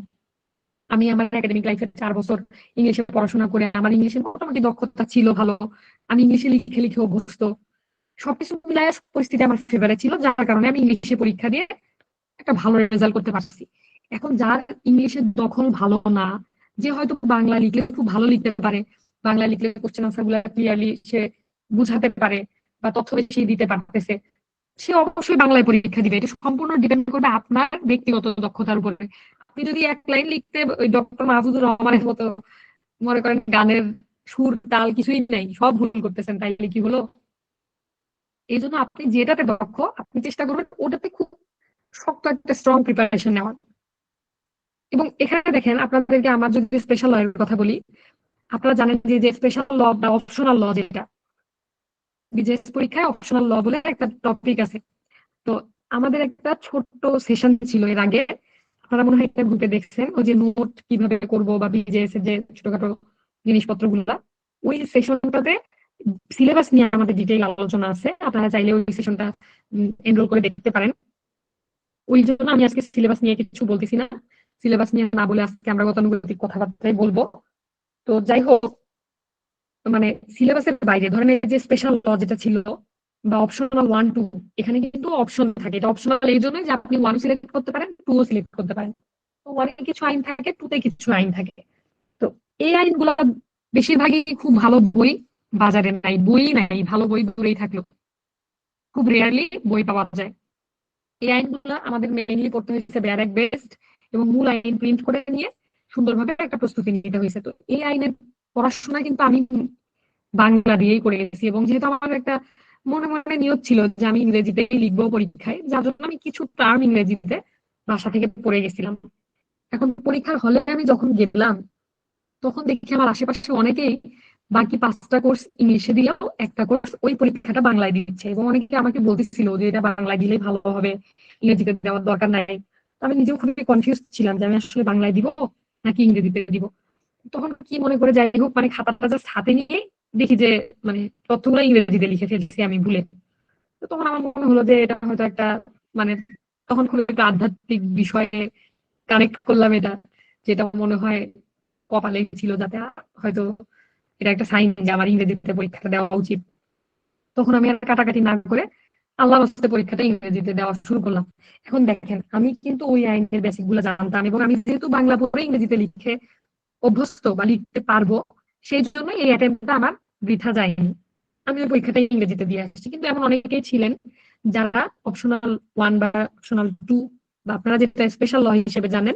আমি আমার একাডেমিক লাইফের 4 বছর ইংলিশে পড়াশোনা করে আমার ইংলিশে মোটামুটি দক্ষতা ছিল ভালো, আমি ইংলিশে লিখে লিখে অভ্যস্ত। সবকিছু মিলায় পরিস্থিতি আমার ফেভারে ছিল, যার কারণে আমি ইংলিশে পরীক্ষা দিয়ে একটা ভালো রেজাল্ট করতে পারছি। এখন যার ইংলিশের দখল ভালো না, যে হয়তো বাংলা লিখলে খুব ভালো লিখতে পারে, বাংলা লিখলে কোশ্চেন আনসার গুলা ক্লিয়ারলি সে বুঝাতে পারে বা তথ্য বেশি দিতে পারতেছে, সে অবশ্যই বাংলায় পরীক্ষা দিবে। এটা সম্পূর্ণ ডিপেন্ড করবে আপনার ব্যক্তিগত দক্ষতার উপরে। আপনি যদি এক লাইন লিখতে ওই ডক্টর মাহফুজুর রহমানের মতো, মনে করেন গানের সুর তাল কিছুই নেই, সব ভুল করতেছেন, তাইলে কি হলো? এই জন্য আপনি যেটাতে দক্ষ আপনি চেষ্টা করবেন ওটাতে খুব শক্ত একটা স্ট্রং প্রিপারেশন নেওয়ার। এবং এখানে দেখেন, আপনাদেরকে আমার যদি স্পেশাল ল এর কথা বলি, আপনারা জানেন যে স্পেশাল ল বা অপশনাল ল, যেটা বিজেএস পরীক্ষায় অপশনাল ল বলে একটা টপিক আছে। তো আমাদের একটা ছোট্ট সেশন ছিল এর আগে, আপনারা মনে হয় একটা গ্রুপে দেখছেন, ওই যে নোট কিভাবে করব বা বিজেএস এর যে ছোটখাটো জিনিসপত্র গুলা, ওই সেশনটাতে সিলেবাস নিয়ে আমাদের ডিটেইল আলোচনা আছে। আপনারা চাইলে ওই সেশনটা এনরোল করে দেখতে পারেন। ওই জন্য আমি আজকে সিলেবাস নিয়ে কিছু বলতেছি না, সিলেবাস নিয়ে না বলে আজকে আমরা গতানুগতিক কথাবার্তাই বলবো। তো যাই হোক, মানে সিলেবাসের বাইরে ধরেন এই যে স্পেশাল ল যেটা ছিল বা অপশনাল 1 2, এখানে কিন্তু অপশন থাকে। এটা অপশনাল এই জন্য যে আপনি 1 সিলেক্ট করতে পারেন, 2 সিলেক্ট করতে পারেন। তো 1 এ কিছু আইন থাকে, 2 তে কিছু আইন থাকে। তো এই আইনগুলো বেশিরভাগই খুব ভালো বই বাজারে নাই, বই নাই, ভালো বই দূরেই থাকলো, খুব রেয়ারলি বই পাওয়া যায়। এই আইনগুলো আমাদের মেইনলি পড়তে হয়েছে ব্যারাক বেসড, এবং মূল আইন প্রিন্ট করে নিয়ে সুন্দরভাবে একটা প্রস্তুতি নিতে হয়েছে। তো এই আইনের পড়াশোনা কিন্তু আমি বাংলা দিয়েই করে গেছি, এবং যেহেতু আমার একটা মনে মনে নিয়ত ছিল যে আমি ইংরেজিতেই লিখবো পরীক্ষায়, যার জন্য আমি কিছু টার্ম ইংরেজিতে বাসা থেকে পড়ে গেছিলাম। এখন পরীক্ষার হলে আমি যখন গেলাম, তখন দেখি আমার আশেপাশে অনেকেই বাকি 5টা কোর্স ইংলিশে দিলেও একটা কোর্স ওই পরীক্ষাটা বাংলায় দিচ্ছে, এবং অনেকে আমাকে বলতেছিল যে এটা বাংলায় দিলেই ভালো হবে, ইংরেজিতে দেওয়ার দরকার নাই। তো আমি নিজেও খুবই কনফিউজ ছিলাম যে আমি আসলে বাংলায় দিব নাকি ইংরেজিতে দিব। তখন কি মনে করে যাই হোক, মানে খাতাটা জাস্ট হাতে নিয়ে দেখি যে মানে তথ্যগুলো ইংরেজিতে লিখে ফেলছি আমি ভুলে। তো তখন আমার মনে হলো যে এটা হয়তো একটা মানে, তখন খুব একটা আধ্যাত্মিক বিষয়ে কানেক্ট করলাম এটা, যেটা মনে হয় কপালে ছিল, যাতে হয়তো এটা একটা সাইন যে আমার ইংরেজিতে পরীক্ষাটা দেওয়া উচিত। তখন আমি আর কাটাকাটি না করে আল্লাহর হস্তে পরীক্ষাটা ইংরেজিতে দেওয়া শুরু করলাম। এখন দেখেন, আমি কিন্তু ওই আইনের বেসিক গুলো জানতাম, এবং আমি যেহেতু বাংলা পড়ে ইংরেজিতে লিখে অভ্যস্ত বা লিখতে পারবো, সেই জন্য এই অ্যাটেম্পটা আমার বৃথা যায়নি। আমি ওই পরীক্ষাটা ইংরেজিতে দিয়ে আসছি। কিন্তু এমন অনেকেই ছিলেন যারা অপশনাল 1 বা অপশনাল 2 বা আপনারা যেটা স্পেশাল ল হিসেবে জানেন,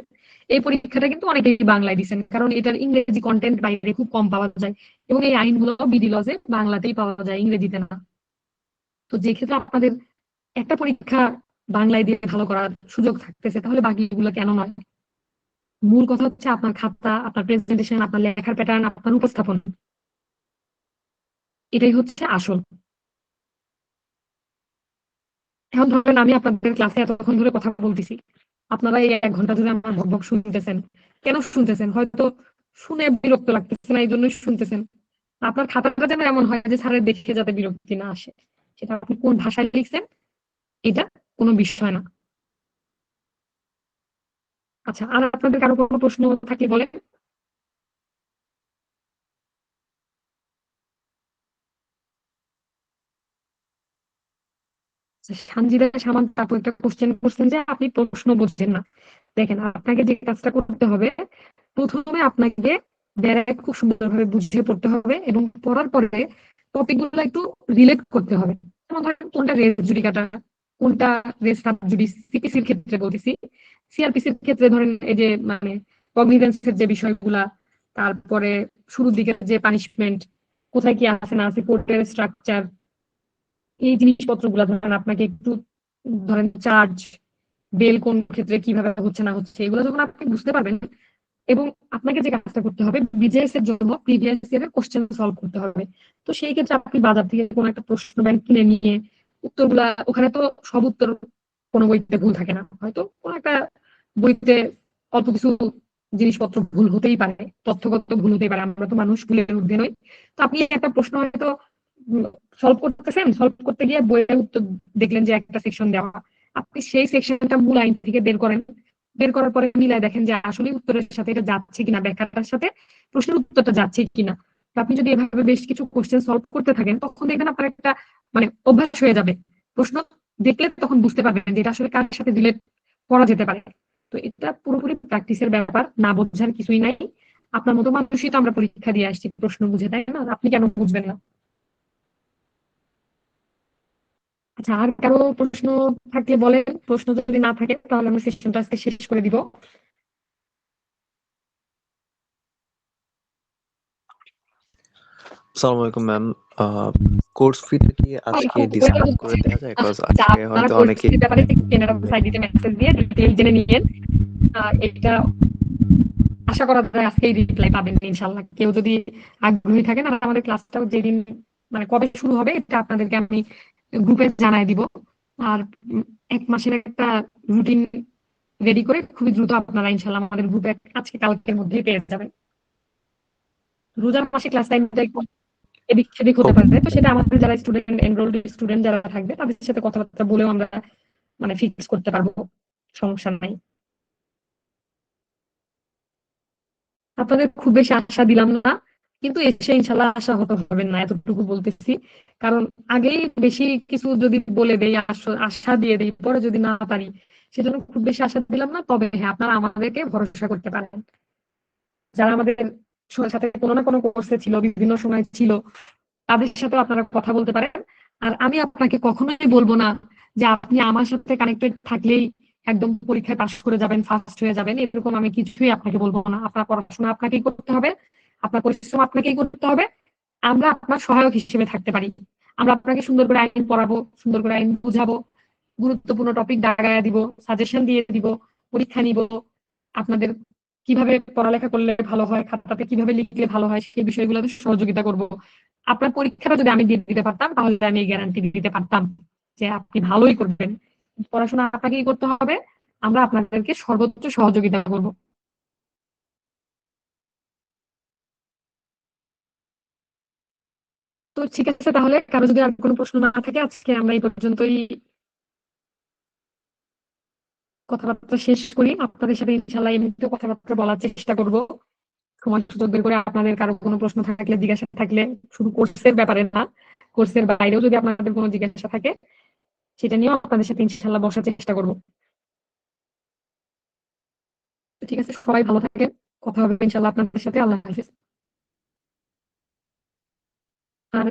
এই পরীক্ষাটা কিন্তু অনেকেই বাংলায় দিচ্ছেন, কারণ এটার ইংরেজি কন্টেন্ট বাইরে খুব কম পাওয়া যায়, এবং এই আইনগুলো বিডি লজে বাংলাতেই পাওয়া যায়, ইংরেজিতে না। তো যে ক্ষেত্রে আপনাদের একটা পরীক্ষা বাংলায় দিয়ে ভালো করার সুযোগ থাকতেছে, তাহলে বাকিগুলো কেন নয়? মূল কথা হচ্ছে আপনার খাতা, আপনার প্রেজেন্টেশন, আপনার লেখার প্যাটার্ন, আপনার উপস্থাপন, এটাই হচ্ছে আসল। এখন ধরেন আমি আপনাদের ক্লাসে এতক্ষণ ধরে কথা বলতেছি, আপনারা এই 1 ঘন্টা ধরে আমার ভক ভক শুনতেছেন। কেন শুনতেছেন? হয়তো শুনে বিরক্ত লাগতেছে না, এই জন্যই শুনতেছেন। আপনার খাতাটা যেন এমন হয় যে স্যারের দেখে যাতে বিরক্তি না আসে। সেটা আপনি কোন ভাষায় লিখছেন এটা কোনো বিষয় না। আচ্ছা, আর আপনাদের কারো কোনো প্রশ্ন থাকলে বলেন। সানজিদা সামান্ত আপু একটা কোশ্চেন করছেন যে আপনি প্রশ্ন বুঝছেন না। দেখেন, আপনাকে যে কাজটা করতে হবে, প্রথমে আপনাকে ডাইরেক্ট খুব সুন্দরভাবে বুঝিয়ে পড়তে হবে, এবং পড়ার পরে টপিক গুলো একটু রিলেট করতে হবে। যেমন ধরেন কোনটা রেস জুডিকাটা, কোনটা রেস সাব জুডিস, সিপিসির ক্ষেত্রে বলতেছি। সিআরপিসির ক্ষেত্রে ধরেন এই যে মানে কগনিজেন্সের যে বিষয়গুলা, তারপরে শুরুর দিকে যে পানিশমেন্ট, কোথায় কি আছে না আছে, কোর্টের স্ট্রাকচার, এই জিনিসপত্রগুলো ধরেন আপনাকে একটু, ধরেন চার্জ, বেল কোন ক্ষেত্রে কিভাবে হচ্ছে না হচ্ছে, এগুলো যখন আপনি বুঝতে পারবেন, এবং আপনাকে যে কাজটা করতে হবে বিজেএস এর জন্য প্রিভিয়াস ইয়ারের কোশ্চেন সলভ করতে হবে। তো সেই ক্ষেত্রে আপনি বাজার থেকে কোনো একটা প্রশ্ন ব্যাংক কিনে নিয়ে উত্তরগুলা, ওখানে তো সব উত্তর কোনো বইতে ভুল থাকে না, হয়তো কোনো একটা বইতে অল্প কিছু জিনিসপত্র ভুল হতেই পারে, তথ্যগত ভুল হতেই পারে, আমরা তো মানুষ, ভুলের ঊর্ধ্বে নই। তো আপনি একটা প্রশ্ন হয়তো সলভ করতেছেন, সলভ করতে গিয়ে বইয়ের উত্তর দেখলেন যে একটা সেকশন দেওয়া, আপনি সেই সেকশনটা মূল আইন থেকে বের করেন, বের করার পরে মিলায় দেখেন যে আসলে উত্তরের সাথে এটা যাচ্ছে কিনা, ব্যাখ্যাটার সাথে প্রশ্নের উত্তরটা যাচ্ছে কিনা। তো আপনি যদি এভাবে বেশ কিছু কোশ্চেন সলভ করতে থাকেন, তখন দেখবেন আপনার একটা মানে অভ্যাস হয়ে যাবে। প্রশ্ন দেখলে তখন বুঝতে পারবেন যে এটা আসলে কার সাথে রিলেট করা যেতে পারে। তো এটা পুরোপুরি প্র্যাকটিসের ব্যাপার, না বোঝার কিছুই নাই। আপনার মতো মানুষই তো আমরা পরীক্ষা দিয়ে আসছি প্রশ্ন বুঝে, তাই না? আপনি কেন বুঝবেন না? আচ্ছা, আর কারো প্রশ্ন থাকলে বলেন। প্রশ্ন যদি না থাকে তাহলে আমরা সেশনটা আজকে শেষ করে দিব। আসসালামু আলাইকুম ম্যাম। কোর্স ফিটা কি আজকে ডিসকাস করে দেওয়া যায়? কজ আজকে আপনারা হয়তো অনেকেই কোর্সের ব্যাপারে কেনারা সাইডে মেসেজ দিয়ে ডিটেইল জেনে নিয়েন। এটা আশা করা যায় আজকেই রিপ্লাই পাবেন ইনশাআল্লাহ। কেউ যদি আগ্রহী থাকেন, আর আমাদের ক্লাসটাও যেদিন মানে কবে শুরু হবে এটা আপনাদেরকে আমি গ্রুপে জানাই দিব। আর 1 মাসের একটা রুটিন রেডি করে খুবই দ্রুত আপনারা ইনশাআল্লাহ আমাদের গ্রুপে আজকে কালকের মধ্যেই পেয়ে যাবেন। রোজার মাসে ক্লাস টাইমটা একটু এদিক সেদিক হতে পারে, তো সেটা আমাদের যারা স্টুডেন্ট, এনরোলড স্টুডেন্ট যারা থাকবে তাদের সাথে কথাবার্তা বলেও আমরা মানে ফিক্স করতে পারবো, সমস্যা নাই। আপনাদের খুব বেশি আশা দিলাম না, কিন্তু এসে ইনশাল্লাহ আশা হতে হবেন না, এতটুকু বলতেছি। কারণ আগেই বেশি কিছু যদি বলে দেই, আশা দিয়ে দিই, পরে যদি না পারি, সেজন্য খুব বেশি আশা দিলাম না। তবে হ্যাঁ, আপনারা আমাদেরকে ভরসা করতে পারেন। যারা আমাদের সাথে কোনো না কোনো কোর্সে ছিল, বিভিন্ন সময় ছিল, তাদের সাথে আপনারা কথা বলতে পারেন। আর আমি আপনাকে কখনোই বলবো না যে আপনি আমার সাথে কানেক্টেড থাকলেই একদম পরীক্ষায় পাশ করে যাবেন, ফার্স্ট হয়ে যাবেন, এরকম আমি কিছুই আপনাকে বলবো না। আপনার পড়াশোনা আপনাকেই করতে হবে, আপনার পরিশ্রম আপনাকেই করতে হবে। আমরা আপনার সহায়ক হিসেবে থাকতে পারি। আমরা আপনাকে সুন্দর করে আইন পড়াবো, সুন্দর করে আইন বুঝাবো, গুরুত্বপূর্ণ টপিক দাগায়া দিব, সাজেশন দিয়ে দিব, পরীক্ষা নিব, আপনাদের কিভাবে পড়ালেখা করলে ভালো হয়, খাতাতে কিভাবে লিখলে ভালো হয়, সেই বিষয়গুলোতে সহযোগিতা করব। আপনার পরীক্ষাটা যদি আমি দিয়ে দিতে পারতাম, তাহলে আমি গ্যারান্টি দিতে পারতাম যে আপনি ভালোই করবেন। পড়াশোনা আপনাকেই করতে হবে, আমরা আপনাদেরকে সর্বোচ্চ সহযোগিতা করব। তো ঠিক আছে, তাহলে কারো যদি আর কোনো প্রশ্ন না থাকে, আজকে আমরা এই পর্যন্তই কথাবার্তা শেষ করি। আপনাদের সাথে ইনশাল্লাহ এমনিতেও কথাবার্তা বলার চেষ্টা করব, সময় সুযোগ বের করে। আপনাদের কারো কোনো প্রশ্ন থাকলে, জিজ্ঞাসা থাকলে, শুধু কোর্সের ব্যাপারে না, কোর্সের বাইরেও যদি আপনাদের কোনো জিজ্ঞাসা থাকে, সেটা নিয়েও আপনাদের সাথে ইনশাল্লাহ বসার চেষ্টা করব। ঠিক আছে, সবাই ভালো থাকেন। কথা হবে ইনশাল্লাহ আপনাদের সাথে। আল্লাহ হাফিজ। আর